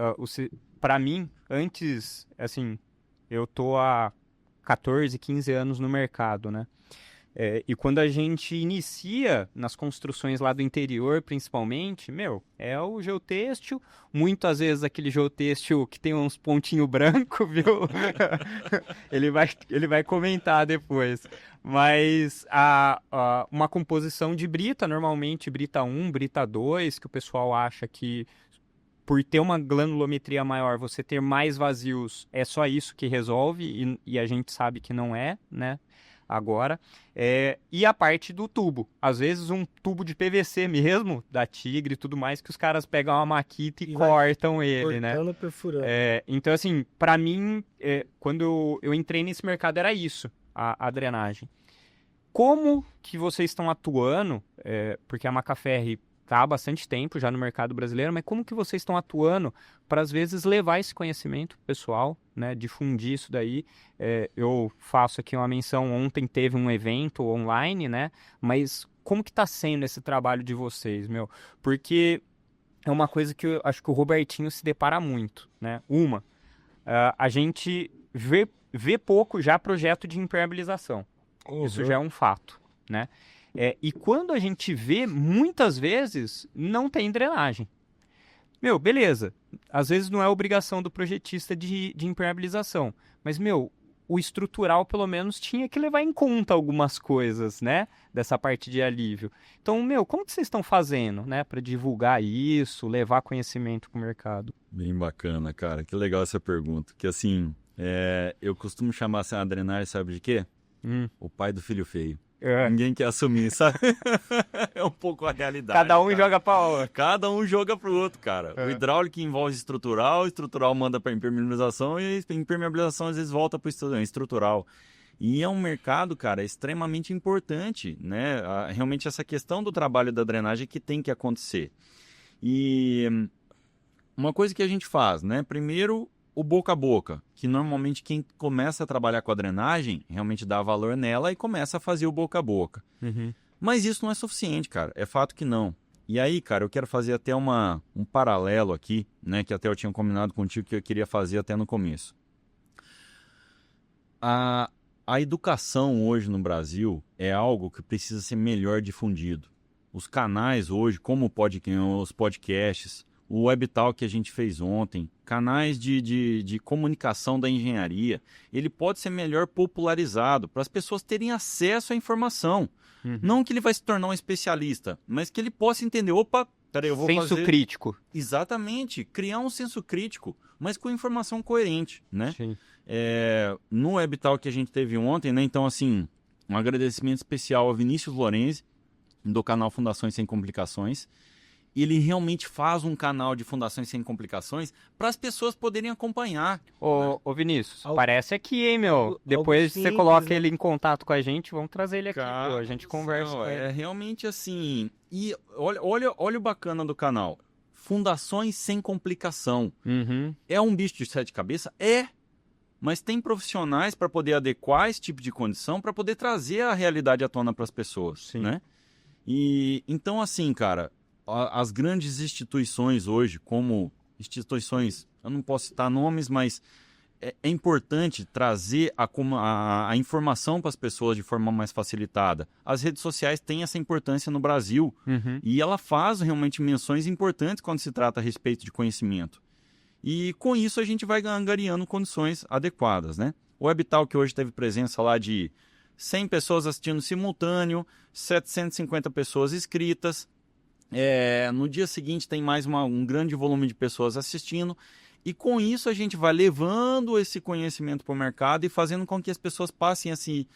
pra mim, antes, assim, eu tô há 14, 15 anos no mercado, né? E quando a gente inicia nas construções lá do interior, principalmente, meu, é o geotêxtil, muitas vezes aquele geotêxtil que tem uns pontinhos brancos, viu? ele vai comentar depois. Mas uma composição de brita, normalmente brita 1, brita 2, que o pessoal acha que por ter uma granulometria maior, você ter mais vazios, é só isso que resolve, e a gente sabe que não é, né? Agora. E a parte do tubo. Às vezes um tubo de PVC mesmo, da Tigre e tudo mais, que os caras pegam uma maquita e cortam ele, né? Cortando, perfurando. Então, assim, pra mim, quando eu entrei nesse mercado, era isso, a drenagem. Como que vocês estão atuando, porque a Macaferri está há bastante tempo já no mercado brasileiro, mas como que vocês estão atuando para, às vezes, levar esse conhecimento pessoal, né, difundir isso daí? Eu faço aqui uma menção, ontem teve um evento online, né, mas como que está sendo esse trabalho de vocês, meu? Porque é uma coisa que eu acho que o Robertinho se depara muito, né? A gente vê pouco já projeto de impermeabilização. Isso já é um fato, né? E quando a gente vê, muitas vezes, não tem drenagem. Meu, beleza. Às vezes não é obrigação do projetista de impermeabilização. Mas, meu, o estrutural, pelo menos, tinha que levar em conta algumas coisas, né? Dessa parte de alívio. Então, meu, como que vocês estão fazendo, né? Para divulgar isso, levar conhecimento para o mercado? Bem bacana, cara. Que legal essa pergunta. Que, assim, eu costumo chamar a drenagem, sabe de quê? O pai do filho feio. Ninguém quer assumir, sabe? É um pouco a realidade. Cada um joga para outro. Cada um joga pro outro, cara. O hidráulico envolve estrutural, o estrutural manda para impermeabilização e a impermeabilização às vezes volta para o estrutural. E é um mercado, cara, extremamente importante, né? Realmente essa questão do trabalho da drenagem que tem que acontecer. E uma coisa que a gente faz, né? Primeiro, o boca a boca, que normalmente quem começa a trabalhar com a drenagem realmente dá valor nela e começa a fazer o boca a boca. Mas isso não é suficiente, cara. É fato que não. E aí, cara, eu quero fazer até um paralelo aqui, né? Que até eu tinha combinado contigo que eu queria fazer até no começo. A educação hoje no Brasil é algo que precisa ser melhor difundido. Os canais hoje, como os podcasts, o webtalk que a gente fez ontem, canais de comunicação da engenharia, ele pode ser melhor popularizado para as pessoas terem acesso à informação. Não que ele vai se tornar um especialista, mas que ele possa entender, opa, peraí, eu vou fazer... Senso crítico. Exatamente, criar um senso crítico, mas com informação coerente, né? Sim. No webtalk que a gente teve ontem, né? Então, assim, um agradecimento especial ao Vinícius Lorenzi, do canal Fundações Sem Complicações. Ele realmente faz um canal de Fundações Sem Complicações para as pessoas poderem acompanhar. Ô Vinícius, parece aqui, hein, meu? Depois você coloca ele em contato com a gente, vamos trazer ele aqui, pô, a gente conversa com ele. É realmente assim. E olha o bacana do canal. Fundações Sem Complicação. É um bicho de sete cabeças? Mas tem profissionais para poder adequar esse tipo de condição, para poder trazer a realidade à tona para as pessoas, Sim. né? E então, assim, cara, as grandes instituições hoje, como instituições, eu não posso citar nomes, mas é importante trazer a informação para as pessoas de forma mais facilitada. As redes sociais têm essa importância no Brasil e ela faz realmente menções importantes quando se trata a respeito de conhecimento. E com isso a gente vai angariando condições adequadas, né? O webtalk que hoje teve presença lá de 100 pessoas assistindo simultâneo, 750 pessoas inscritas. No dia seguinte tem mais um grande volume de pessoas assistindo. E com isso a gente vai levando esse conhecimento para o mercado e fazendo com que as pessoas passem a se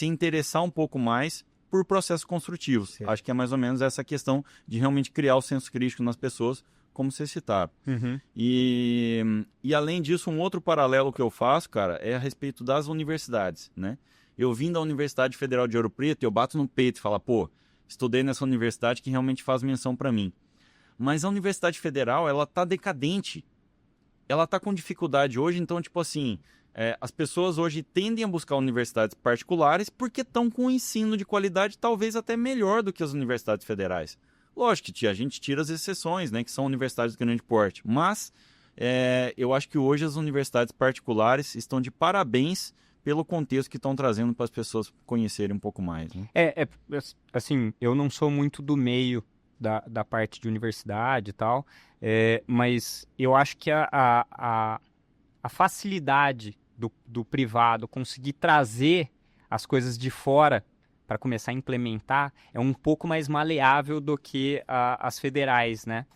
interessar um pouco mais por processos construtivos. Sim. Acho que é mais ou menos essa questão de realmente criar o senso crítico nas pessoas, como vocês citaram. Uhum. E além disso, um outro paralelo que eu faço, cara, é a respeito das universidades, né? Eu vim da Universidade Federal de Ouro Preto e eu bato no peito e falo, pô, estudei nessa universidade que realmente faz menção para mim. Mas a Universidade Federal, ela tá decadente. Ela tá com dificuldade hoje, então, tipo assim, as pessoas hoje tendem a buscar universidades particulares porque estão com um ensino de qualidade talvez até melhor do que as universidades federais. Lógico que a gente tira as exceções, né, que são universidades de grande porte, mas eu acho que hoje as universidades particulares estão de parabéns pelo contexto que estão trazendo para as pessoas conhecerem um pouco mais. Né? Assim, eu não sou muito do meio da parte de universidade e tal, mas eu acho que a facilidade do privado conseguir trazer as coisas de fora para começar a implementar é um pouco mais maleável do que as federais, né?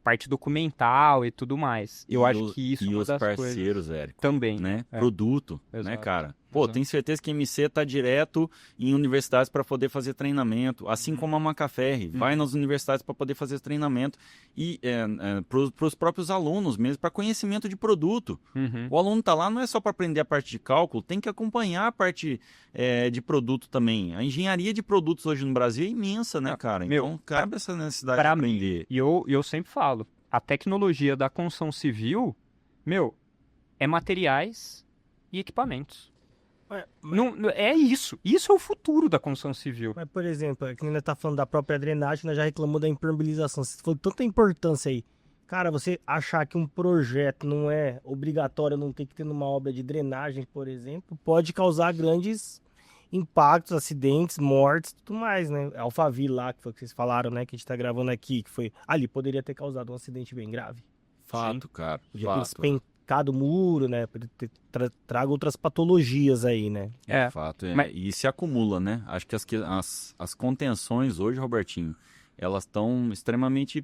Parte documental e tudo mais. Eu acho que isso é uma das coisas... E os parceiros, Érico. Também. Né? Produto, Exato. Né, cara? Pô, tenho certeza que a MC está direto em universidades para poder fazer treinamento, assim como a Macaferri. Vai nas universidades para poder fazer treinamento e para os próprios alunos mesmo, para conhecimento de produto. O aluno está lá não é só para aprender a parte de cálculo, tem que acompanhar a parte de produto também. A engenharia de produtos hoje no Brasil é imensa, né, cara? Então, cabe essa necessidade de aprender. E eu sempre falo, a tecnologia da construção civil, é materiais e equipamentos. Não, é isso. Isso é o futuro da construção civil. Mas, por exemplo, aqui ainda tá falando da própria drenagem, nós já reclamou da impermeabilização. Você falou tanta importância aí. Cara, você achar que um projeto não é obrigatório, não tem que ter numa obra de drenagem, por exemplo, pode causar grandes impactos, acidentes, mortes, tudo mais, né? Alphaville lá, que foi o que vocês falaram, né? Que a gente tá gravando aqui, que foi... Ali poderia ter causado um acidente bem grave. Fato, cara. Podia ter despencado o muro, né? Podia ter trago outras patologias aí, né? Fato. E se acumula, né? Acho que as contenções hoje, Robertinho, elas estão extremamente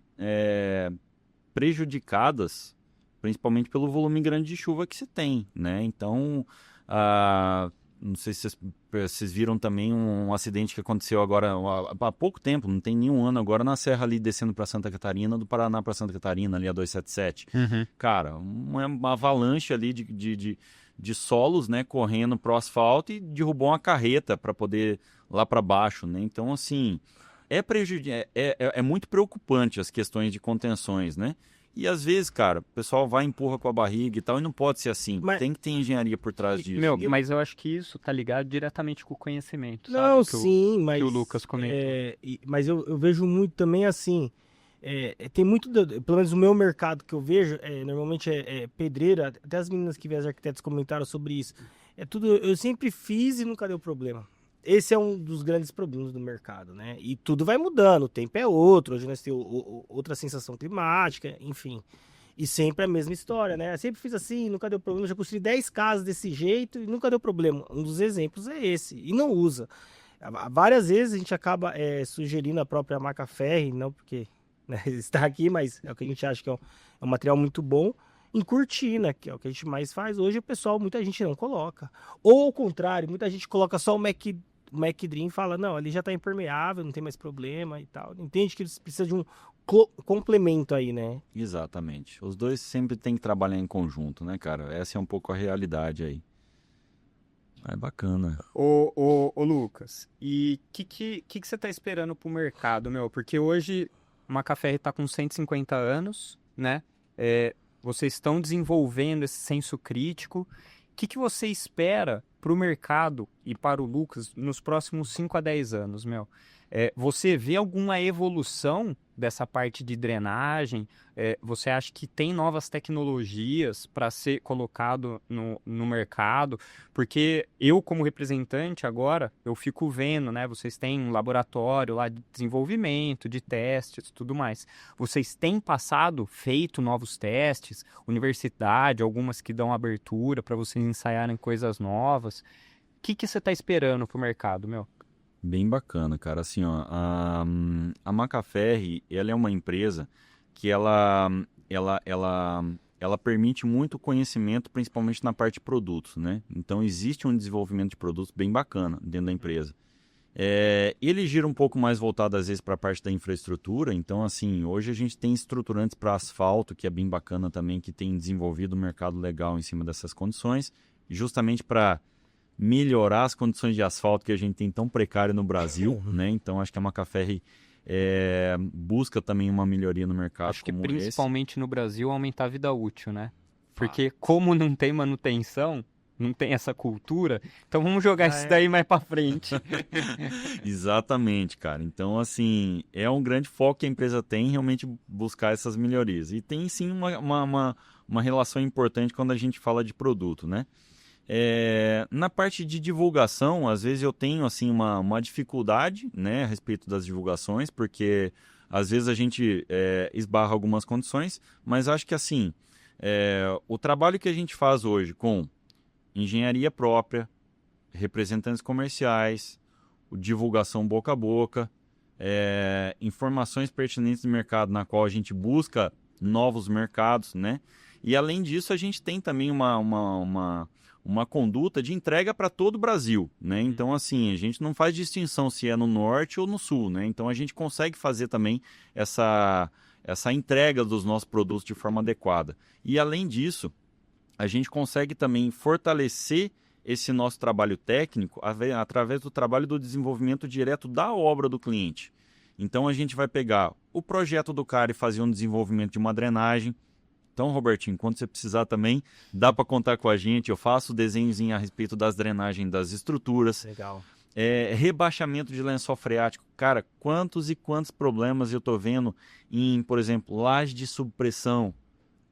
prejudicadas, principalmente pelo volume grande de chuva que se tem, né? Então, não sei se vocês viram também um acidente que aconteceu agora há pouco tempo, não tem nenhum ano agora, na serra ali descendo para Santa Catarina, do Paraná para Santa Catarina, ali a 277. Cara, uma avalanche ali de solos, né, correndo pro asfalto e derrubou uma carreta para poder lá para baixo, né? Então, assim, é muito preocupante as questões de contenções, né? E às vezes, cara, o pessoal vai e empurra com a barriga e tal, e não pode ser assim. Tem que ter engenharia por trás disso. Mas eu acho que isso tá ligado diretamente com o conhecimento, sabe? Não, sim, mas... Que o Lucas comentou. Mas eu vejo muito também assim, tem muito, pelo menos o meu mercado que eu vejo, normalmente é pedreira, até as meninas que vêm, as arquitetos comentaram sobre isso. Tudo, eu sempre fiz e nunca deu problema. Esse é um dos grandes problemas do mercado, né? E tudo vai mudando, o tempo é outro, hoje nós temos outra sensação climática, enfim. E sempre a mesma história, né? Eu sempre fiz assim, nunca deu problema, já construí 10 casas desse jeito e nunca deu problema. Um dos exemplos é esse, e não usa. Várias vezes a gente acaba sugerindo a própria Macaferri, não porque está aqui, mas é o que a gente acha que é um material muito bom, em cortina, que é o que a gente mais faz. Hoje muita gente não coloca. Ou ao contrário, muita gente coloca só o Mac Dream e fala, não, ali já está impermeável, não tem mais problema e tal. Entende que eles precisam de um complemento aí, né? Exatamente. Os dois sempre têm que trabalhar em conjunto, né, cara? Essa é um pouco a realidade aí. É bacana. Ô Lucas, e o que você tá esperando pro mercado, meu? Porque hoje a Macaferri tá com 150 anos, né? Vocês estão desenvolvendo esse senso crítico. O que você espera para o mercado e para o Lucas nos próximos 5 a 10 anos, meu? Você vê alguma evolução dessa parte de drenagem? Você acha que tem novas tecnologias para ser colocado no mercado? Porque eu, como representante agora, eu fico vendo, né? Vocês têm um laboratório lá de desenvolvimento, de testes e tudo mais. Vocês têm feito novos testes? Universidade, algumas que dão abertura para vocês ensaiarem coisas novas. que você está esperando pro mercado, meu? Bem bacana, cara. Assim, ó, a Macaferri, ela é uma empresa que ela permite muito conhecimento, principalmente na parte de produtos, né? Então, existe um desenvolvimento de produtos bem bacana dentro da empresa. Ele gira um pouco mais voltado, às vezes, para a parte da infraestrutura. Então, assim, hoje a gente tem estruturantes para asfalto, que é bem bacana também, que tem desenvolvido um mercado legal em cima dessas condições, justamente para melhorar as condições de asfalto que a gente tem tão precário no Brasil, né? Então, acho que a Macaferri busca também uma melhoria no mercado. Acho que como principalmente no Brasil aumentar a vida útil, né? Porque como não tem manutenção, não tem essa cultura, então vamos jogar isso daí mais pra frente. Exatamente, cara. Então, assim, é um grande foco que a empresa tem realmente buscar essas melhorias. E tem sim uma relação importante quando a gente fala de produto, né? Na parte de divulgação, às vezes eu tenho assim uma dificuldade, né, a respeito das divulgações, porque às vezes a gente esbarra algumas condições, mas acho que assim, o trabalho que a gente faz hoje com engenharia própria, representantes comerciais, divulgação boca a boca, informações pertinentes do mercado na qual a gente busca novos mercados, né? E além disso a gente tem também uma conduta de entrega para todo o Brasil, né? Então, assim, a gente não faz distinção se é no norte ou no sul, né? Então, a gente consegue fazer também essa entrega dos nossos produtos de forma adequada. E, além disso, a gente consegue também fortalecer esse nosso trabalho técnico através do trabalho do desenvolvimento direto da obra do cliente. Então, a gente vai pegar o projeto do cara e fazer um desenvolvimento de uma drenagem. Então, Robertinho, quando você precisar também, dá para contar com a gente. Eu faço desenhozinho a respeito das drenagens das estruturas. Legal. Rebaixamento de lençol freático. Cara, quantos e quantos problemas eu estou vendo em, por exemplo, laje de subpressão.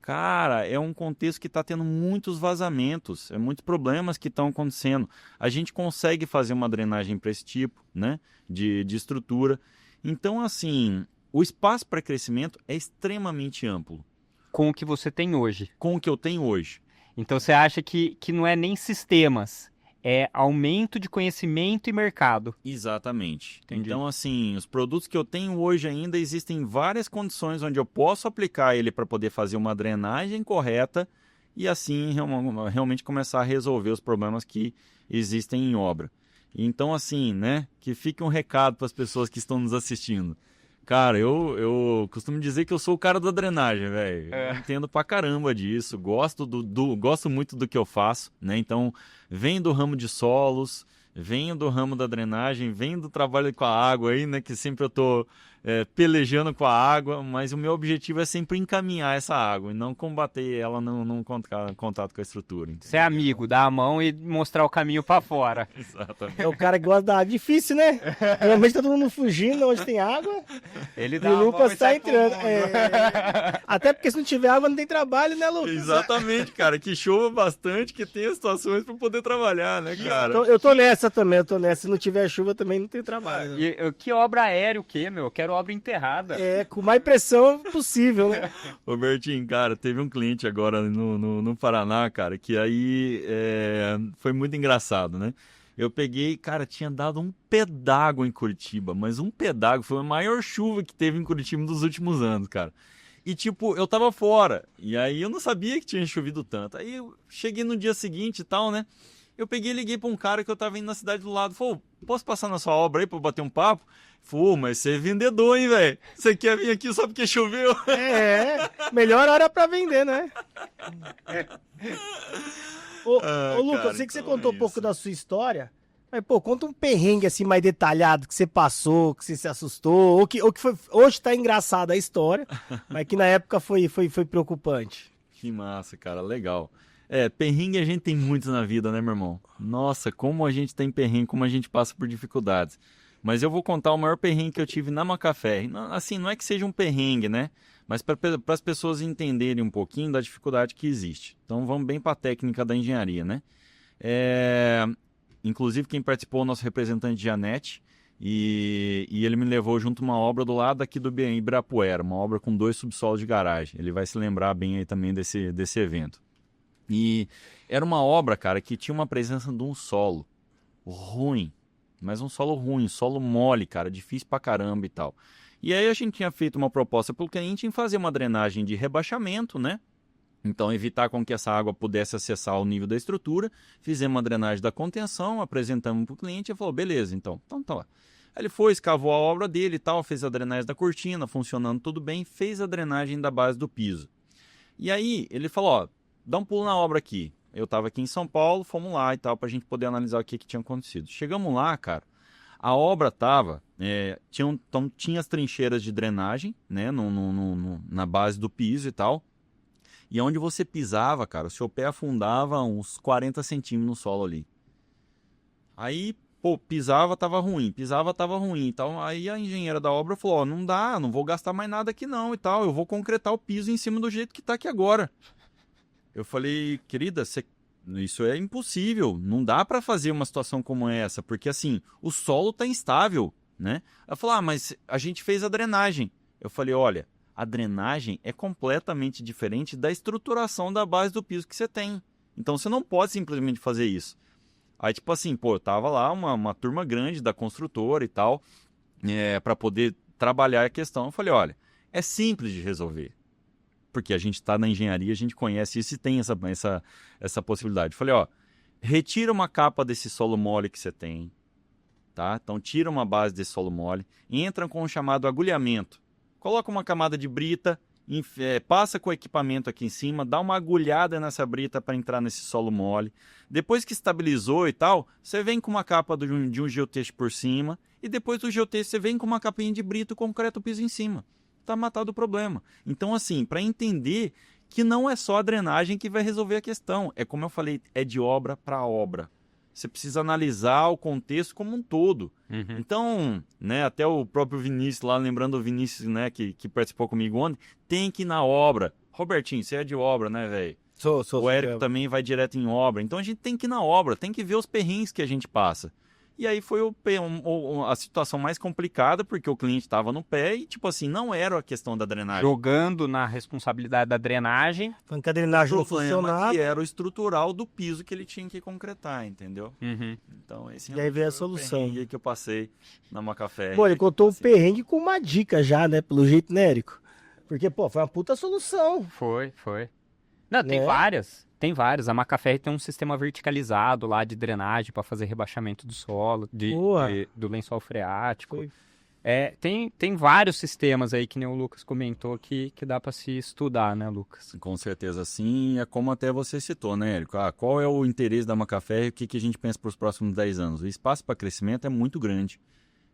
Cara, é um contexto que está tendo muitos vazamentos, muitos problemas que estão acontecendo. A gente consegue fazer uma drenagem para esse tipo, né, de estrutura. Então, assim, o espaço para crescimento é extremamente amplo. Com o que você tem hoje. Com o que eu tenho hoje. Então você acha que não é nem sistemas, é aumento de conhecimento e mercado. Exatamente. Entendi. Então, assim, os produtos que eu tenho hoje ainda existem várias condições onde eu posso aplicar ele para poder fazer uma drenagem correta e assim realmente começar a resolver os problemas que existem em obra. Então, assim, né, que fique um recado para as pessoas que estão nos assistindo. Cara, eu costumo dizer que eu sou o cara da drenagem, velho. Eu entendo pra caramba disso, gosto muito do que eu faço, né? Então, venho do ramo de solos, venho do ramo da drenagem, venho do trabalho com a água aí, né? Que sempre eu tô pelejando com a água, mas o meu objetivo é sempre encaminhar essa água e não combater ela num contato com a estrutura. Entendeu? Ser amigo, dar a mão e mostrar o caminho pra fora. Exatamente. É o cara que gosta da água. Difícil, né? Normalmente tá todo mundo fugindo onde tem água. Ele E dá o a mão Lucas e tá sai entrando. pulando. Até porque se não tiver água não tem trabalho, né, Lucas? Exatamente, cara. Que chova bastante, que tenha situações para poder trabalhar, né, cara? Eu tô nessa também, Se não tiver chuva também não tem trabalho. Né? E que obra aérea o quê, meu? Eu quero obra enterrada. Com mais pressão possível, né? Robertinho, cara, teve um cliente agora no Paraná, cara, que aí foi muito engraçado, né? Eu peguei, cara, tinha dado um pé d'água em Curitiba, mas um pé d'água foi a maior chuva que teve em Curitiba nos últimos anos, cara. E, tipo, eu tava fora, e aí eu não sabia que tinha chovido tanto. Aí eu cheguei no dia seguinte e tal, né? Eu peguei e liguei pra um cara que eu tava indo na cidade do lado. Falei, posso passar na sua obra aí pra bater um papo? Falei, mas você é vendedor, hein, velho? Você quer vir aqui só porque choveu? Melhor hora pra vender, né? Ô, Lucas, cara, eu sei que você então contou é um pouco isso. da sua história, mas, conta um perrengue assim mais detalhado que você passou, que você se assustou, ou que foi, hoje tá engraçada a história, mas que na época foi preocupante. Que massa, cara, legal. Perrengue a gente tem muitos na vida, né, meu irmão? Nossa, como a gente tem perrengue, como a gente passa por dificuldades. Mas eu vou contar o maior perrengue que eu tive na Macaferri. Assim, não é que seja um perrengue, né? Mas para as pessoas entenderem um pouquinho da dificuldade que existe. Então vamos bem para a técnica da engenharia, né? Inclusive quem participou é o nosso representante Janete. E ele me levou junto uma obra do lado aqui do Ibirapuera. Uma obra com 2 subsolos de garagem. Ele vai se lembrar bem aí também desse evento. E era uma obra, cara, que tinha uma presença de um solo ruim, mas um solo ruim, solo mole, cara, difícil pra caramba e tal. E aí a gente tinha feito uma proposta pro cliente em fazer uma drenagem de rebaixamento, né? Então, evitar com que essa água pudesse acessar o nível da estrutura. Fizemos uma drenagem da contenção, apresentamos para o cliente e falou, beleza, então tá lá. Aí ele foi, escavou a obra dele e tal, fez a drenagem da cortina, funcionando tudo bem, fez a drenagem da base do piso. E aí ele falou, ó, dá um pulo na obra aqui. Eu estava aqui em São Paulo, fomos lá e tal, para a gente poder analisar o que tinha acontecido. Chegamos lá, cara, a obra estava, tinha as trincheiras de drenagem, né, na base do piso e tal. E onde você pisava, cara, o seu pé afundava uns 40 centímetros no solo ali. Aí, pô, pisava, tava ruim e tal. Aí a engenheira da obra falou, ó, não dá, não vou gastar mais nada aqui não e tal. Eu vou concretar o piso em cima do jeito que tá aqui agora. Eu falei, querida, isso é impossível. Não dá pra fazer uma situação como essa, porque assim, o solo tá instável, né? Ela falou, mas a gente fez a drenagem. Eu falei, olha, a drenagem é completamente diferente da estruturação da base do piso que você tem. Então você não pode simplesmente fazer isso. Aí tipo assim, pô, tava lá uma turma grande da construtora e tal, para poder trabalhar a questão. Eu falei, olha, é simples de resolver. Porque a gente está na engenharia, a gente conhece isso e tem essa possibilidade. Eu falei, ó, retira uma capa desse solo mole que você tem, tá? Então tira uma base desse solo mole, entra com o chamado agulhamento. Coloca uma camada de brita, passa com o equipamento aqui em cima, dá uma agulhada nessa brita para entrar nesse solo mole. Depois que estabilizou e tal, você vem com uma capa de um geotexto por cima e depois do geotexto você vem com uma capinha de brita e concreto piso em cima. Tá matado o problema. Então assim, para entender que não é só a drenagem que vai resolver a questão. É como eu falei, é de obra para obra. Você precisa analisar o contexto como um todo. Uhum. Então, né, até o próprio Vinícius lá, lembrando o Vinícius, né, que participou comigo ontem, tem que ir na obra. Robertinho, você é de obra, né, velho? Sou. O Érico também vai direto em obra. Então a gente tem que ir na obra, tem que ver os perrengues que a gente passa. E aí foi a situação mais complicada, porque o cliente estava no pé e, tipo assim, não era a questão da drenagem. Jogando na responsabilidade da drenagem. Falando que a drenagem não problema funcionava. que era o estrutural do piso que ele tinha que concretar, entendeu? Uhum. Então, esse E aí veio a foi o solução. perrengue que eu passei na Macafé. Bom, ele contou o perrengue com uma dica já, né? Pelo jeito, né, Érico? Porque, pô, foi uma puta solução. Foi. Não, tem Né? várias. Tem várias. A Macafé tem um sistema verticalizado lá de drenagem para fazer rebaixamento do solo, Boa. do lençol freático. Foi. Tem vários sistemas aí, que nem o Lucas comentou, que dá para se estudar, né, Lucas? Com certeza sim, é como até você citou, né, Érico? Qual é o interesse da Macafé e o que a gente pensa para os próximos 10 anos? O espaço para crescimento é muito grande,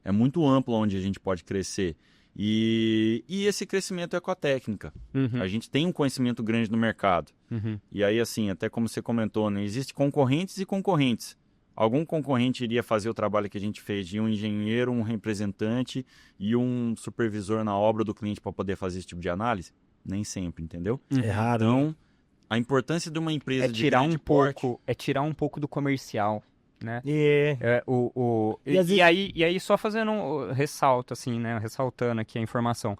é muito amplo onde a gente pode crescer. E esse crescimento é com a técnica. Uhum. A gente tem um conhecimento grande no mercado. Uhum. E aí, assim, até como você comentou, né, existem concorrentes e concorrentes. Algum concorrente iria fazer o trabalho que a gente fez de um engenheiro, um representante e um supervisor na obra do cliente para poder fazer esse tipo de análise? Nem sempre, entendeu? É raro. Então, a importância de uma empresa de tirar grande um porte... pouco, tirar um pouco do comercial, né? É. E às vezes- aí, só fazendo um ressalto, assim, né? Ressaltando aqui a informação.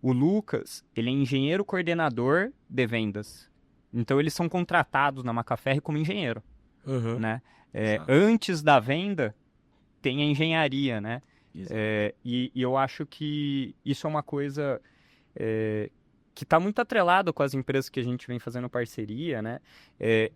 O Lucas, ele é engenheiro coordenador de vendas. Então, eles são contratados na Macafé como engenheiro, Uhum. né? Exato. Antes da venda, tem a engenharia, né? Exato. E eu acho que isso é uma coisa que está muito atrelado com as empresas que a gente vem fazendo parceria, né?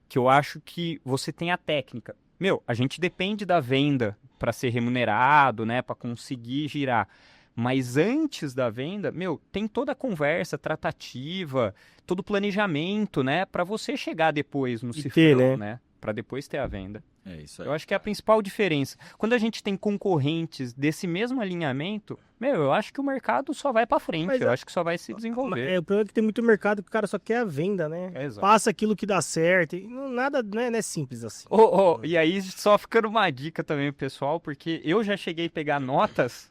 Que eu acho que você tem a técnica. Meu, a gente depende da venda para ser remunerado, né? Para conseguir girar. Mas antes da venda, meu, tem toda a conversa, tratativa, todo o planejamento, né? Para você chegar depois no E cifrão, ter, né? Para depois ter a venda. É isso aí. Eu acho que é a principal diferença. Quando a gente tem concorrentes desse mesmo alinhamento, meu, eu acho que o mercado só vai para frente. Mas eu acho que só vai se desenvolver. O problema é que tem muito mercado que o cara só quer a venda, né? Exato. Passa aquilo que dá certo. E nada não é simples assim. E aí, só ficando uma dica também pro pessoal, porque eu já cheguei a pegar notas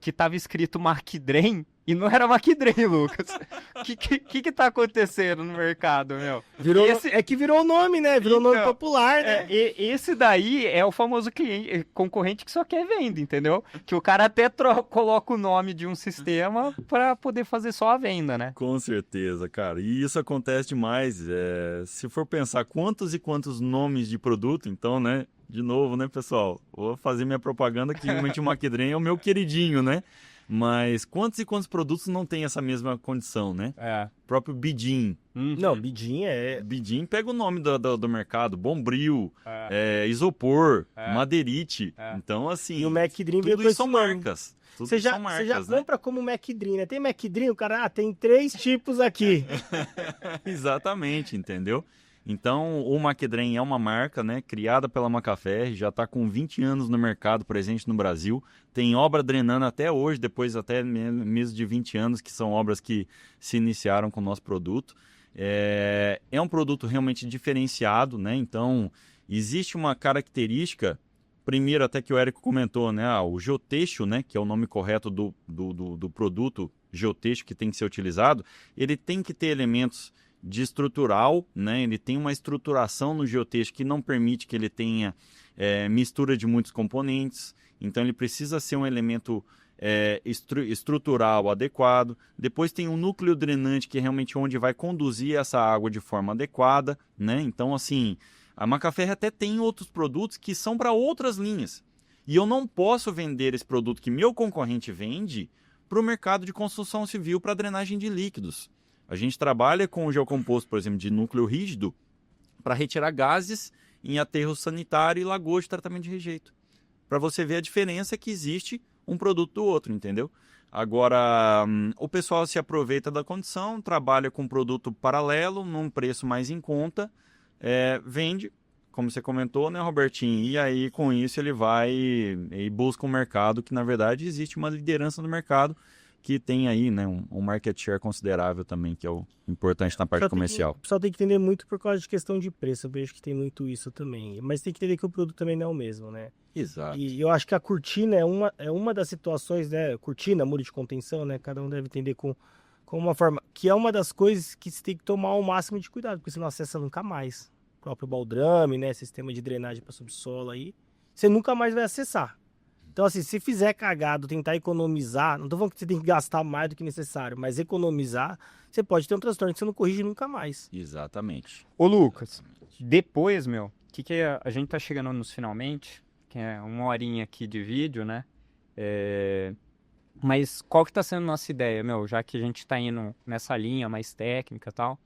que tava escrito Macdren e não era Macdren, Lucas. O que tá acontecendo no mercado, meu? É que virou o nome, né? Virou nome Então, popular, né? Esse daí é o famoso concorrente que só quer venda, entendeu? Que o cara até coloca o nome de um sistema para poder fazer só a venda, né? Com certeza, cara. E isso acontece demais. Se for pensar quantos e quantos nomes de produto, então, né? de novo, né, pessoal? Vou fazer minha propaganda que realmente o Maquidren é o meu queridinho, né? Mas quantos e quantos produtos não tem essa mesma condição, né? É. O próprio Bidin. Não, Bidin é... Bidin pega o nome do mercado, Bombril, É. Isopor, Madeirite. É. Então, assim, E o Maquidrin veio tudo com isso são esse nome. marcas. Tudo Você já são marcas, né? compra como Maquidrin, né? Tem Maquidrin, o cara, tem 3 tipos aqui. Exatamente, entendeu? Então, o Maquidren é uma marca, né, criada pela Macafé, já está com 20 anos no mercado, presente no Brasil. Tem obra drenando até hoje, depois até mesmo de 20 anos, que são obras que se iniciaram com o nosso produto. É um produto realmente diferenciado, né? Então, existe uma característica, primeiro até que o Érico comentou, né? O geotexto, né, que é o nome correto do produto geotexto que tem que ser utilizado, ele tem que ter elementos de estrutural, né? Ele tem uma estruturação no geotexto que não permite que ele tenha mistura de muitos componentes, então ele precisa ser um elemento estrutural adequado. Depois tem um núcleo drenante, que é realmente onde vai conduzir essa água de forma adequada, né? Então, assim, a Macafé até tem outros produtos que são para outras linhas, e eu não posso vender esse produto que meu concorrente vende para o mercado de construção civil para drenagem de líquidos. A gente trabalha com o geocomposto, por exemplo, de núcleo rígido para retirar gases em aterro sanitário e lagoas de tratamento de rejeito. Para você ver a diferença que existe um produto do outro, entendeu? Agora, o pessoal se aproveita da condição, trabalha com um produto paralelo, num preço mais em conta, vende, como você comentou, né, Robertinho? E aí, com isso, ele vai e busca um mercado que, na verdade, existe uma liderança no mercado, que tem aí, né, um market share considerável também, que é o importante na parte comercial. O pessoal tem que entender muito por causa de questão de preço, eu vejo que tem muito isso também. Mas tem que entender que o produto também não é o mesmo, né? Exato. E eu acho que a cortina é uma das situações, né? Cortina, muro de contenção, né? Cada um deve entender com uma forma. Que é uma das coisas que você tem que tomar o máximo de cuidado, porque você não acessa nunca mais. O próprio baldrame, né? Sistema de drenagem para subsolo aí. Você nunca mais vai acessar. Então, assim, se fizer cagado, tentar economizar, não tô falando que você tem que gastar mais do que necessário, mas economizar, você pode ter um transtorno que você não corrige nunca mais. Exatamente. Ô, Lucas, depois, que a gente tá chegando nos finalmente, que é 1 horinha aqui de vídeo, né? Mas qual que tá sendo a nossa ideia, já que a gente tá indo nessa linha mais técnica e tal,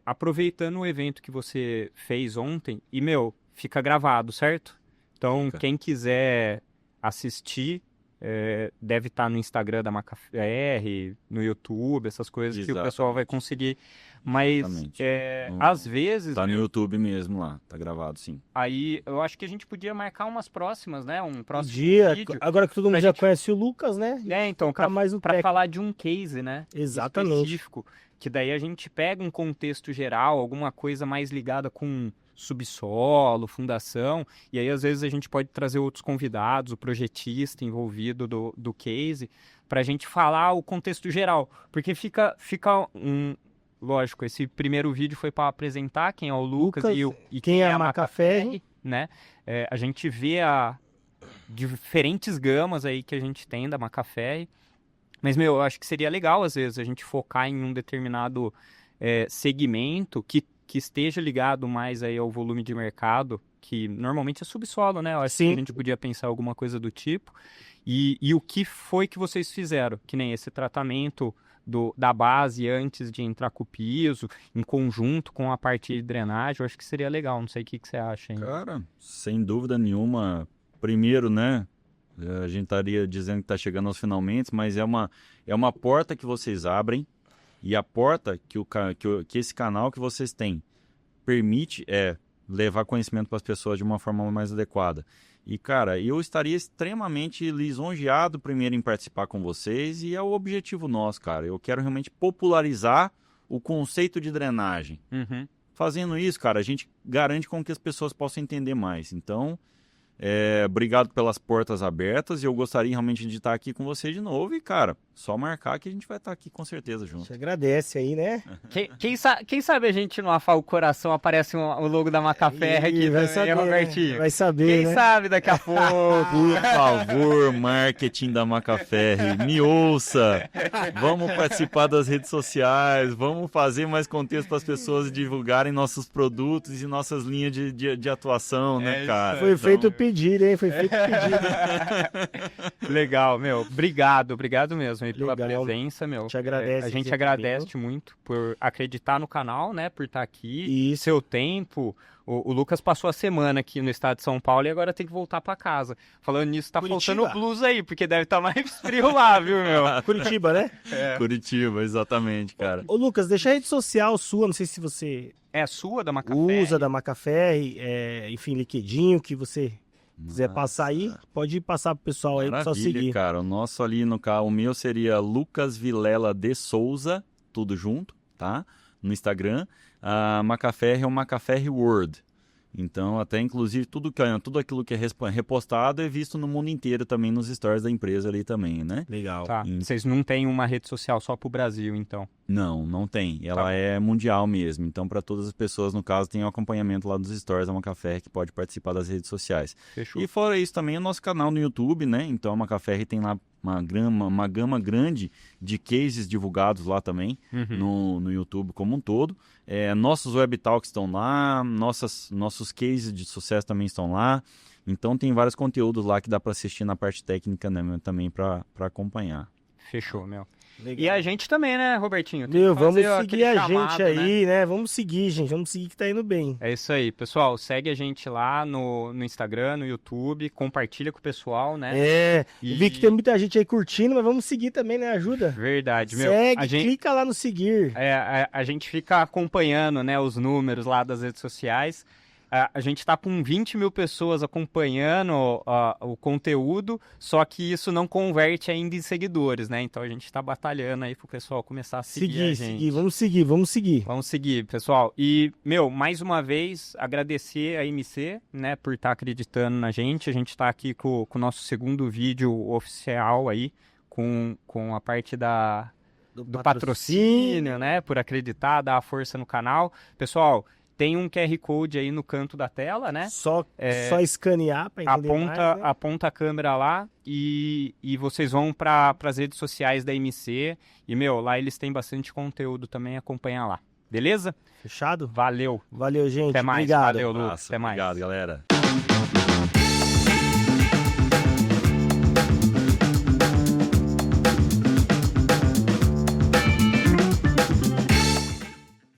aproveitando o evento que você fez ontem, e, fica gravado, certo? Então, quem quiser assistir, deve estar no Instagram da Macafé, no YouTube, essas coisas. Exatamente. Que o pessoal vai conseguir. Mas, às vezes... Tá no YouTube mesmo lá, tá gravado, sim. Aí, eu acho que a gente podia marcar umas próximas, né? Um próximo dia, vídeo. Agora que todo mundo já conhece o Lucas, né? Então, para falar de um case, né? Exatamente. Específico. Que daí a gente pega um contexto geral, alguma coisa mais ligada com subsolo, fundação, e aí às vezes a gente pode trazer outros convidados, o projetista envolvido do case, para a gente falar o contexto geral, porque fica lógico, esse primeiro vídeo foi para apresentar quem é o Lucas e quem é a Macafé, né? A gente vê diferentes gamas aí que a gente tem da Macafé, mas, eu acho que seria legal, às vezes, a gente focar em um determinado segmento que esteja ligado mais aí ao volume de mercado, que normalmente é subsolo, né? Eu acho que a gente podia pensar alguma coisa do tipo. E o que foi que vocês fizeram? Que nem esse tratamento da base antes de entrar com o piso, em conjunto com a parte de drenagem, eu acho que seria legal. Não sei o que você acha, hein? Cara, sem dúvida nenhuma. Primeiro, né? A gente estaria dizendo que está chegando aos finalmente, mas é uma porta que vocês abrem, e a porta que esse canal que vocês têm permite levar conhecimento para as pessoas de uma forma mais adequada. E, cara, eu estaria extremamente lisonjeado primeiro em participar com vocês, e é o objetivo nosso, cara. Eu quero realmente popularizar o conceito de drenagem. Uhum. Fazendo isso, cara, a gente garante com que as pessoas possam entender mais. Então, obrigado pelas portas abertas, e eu gostaria realmente de estar aqui com você de novo. E, cara, só marcar que a gente vai estar aqui com certeza A junto. gente agradece aí, né? Quem sabe a gente no Afal Coração aparece o logo da Macafé aqui vai também, saber, Robertinho? né? Vai saber, Quem né? sabe daqui a pouco? Por favor, marketing da Macafé, me ouça. Vamos participar das redes sociais, vamos fazer mais contexto para as pessoas divulgarem nossos produtos e nossas linhas de atuação, né, cara? Foi feito o pedido, hein? Foi feito o pedido. Legal, meu. Obrigado mesmo aí pela Legal. presença, meu. Te agradece A gente aqui agradece muito por acreditar no canal, né? Por estar aqui. Isso. Seu tempo. O Lucas passou a semana aqui no estado de São Paulo e agora tem que voltar pra casa. Falando nisso, tá Curitiba. faltando blusa aí, porque deve estar mais frio lá, viu, meu? Curitiba, né? Curitiba, exatamente, cara. Ô, Lucas, deixa a rede social sua, não sei se você É sua da Macafé? usa da Macafé, enfim, LinkedIn, o que você quiser Nossa. passar aí, pode passar pro pessoal aí, pro pessoal Maravilha, seguir. cara. O nosso ali no carro, o meu seria Lucas Vilela de Souza, tudo junto, tá? No Instagram. A Macafé é o Macafé World. Então, até inclusive, tudo aquilo que é repostado é visto no mundo inteiro também nos stories da empresa ali também, né? Legal. Tá. Vocês não têm uma rede social só pro Brasil, então? Não tem. Ela é mundial mesmo. Então, para todas as pessoas, no caso, tem um acompanhamento lá dos stories da Macafé que pode participar das redes sociais. Fechou. E fora isso, também o nosso canal no YouTube, né? Então, a Macafé tem lá uma gama grande de cases divulgados lá também, no YouTube como um todo. Nossos web talks estão lá, nossos cases de sucesso também estão lá. Então, tem vários conteúdos lá que dá para assistir na parte técnica, né, também para acompanhar. Fechou, meu. Legal. E a gente também, né, Robertinho? Tem Meu, que vamos fazer seguir aquele a chamado, gente aí, né? Vamos seguir, gente. Vamos seguir que tá indo bem. É isso aí, pessoal. Segue a gente lá no Instagram, no YouTube, compartilha com o pessoal, né? E vi que tem muita gente aí curtindo, mas vamos seguir também, né? Ajuda. Verdade, meu. Segue, A gente, clica lá no seguir. a gente fica acompanhando, né, os números lá das redes sociais. A gente tá com 20 mil pessoas acompanhando o conteúdo, só que isso não converte ainda em seguidores, né? Então a gente tá batalhando aí pro pessoal começar a seguir a gente. Vamos seguir. Vamos seguir, pessoal. E, meu, mais uma vez, agradecer a MC, né, por estar acreditando na gente. A gente tá aqui com o nosso segundo vídeo oficial aí, com a parte do patrocínio, né, por acreditar, dar a força no canal. Pessoal, tem um QR Code aí no canto da tela, né? Só escanear para entender mais, né? Aponta a câmera lá e vocês vão para as redes sociais da MC. E, meu, lá eles têm bastante conteúdo também, acompanha lá. Beleza? Fechado? Valeu. Valeu, gente. Até mais. Obrigado. Valeu, Lu. Até mais. Obrigado, galera.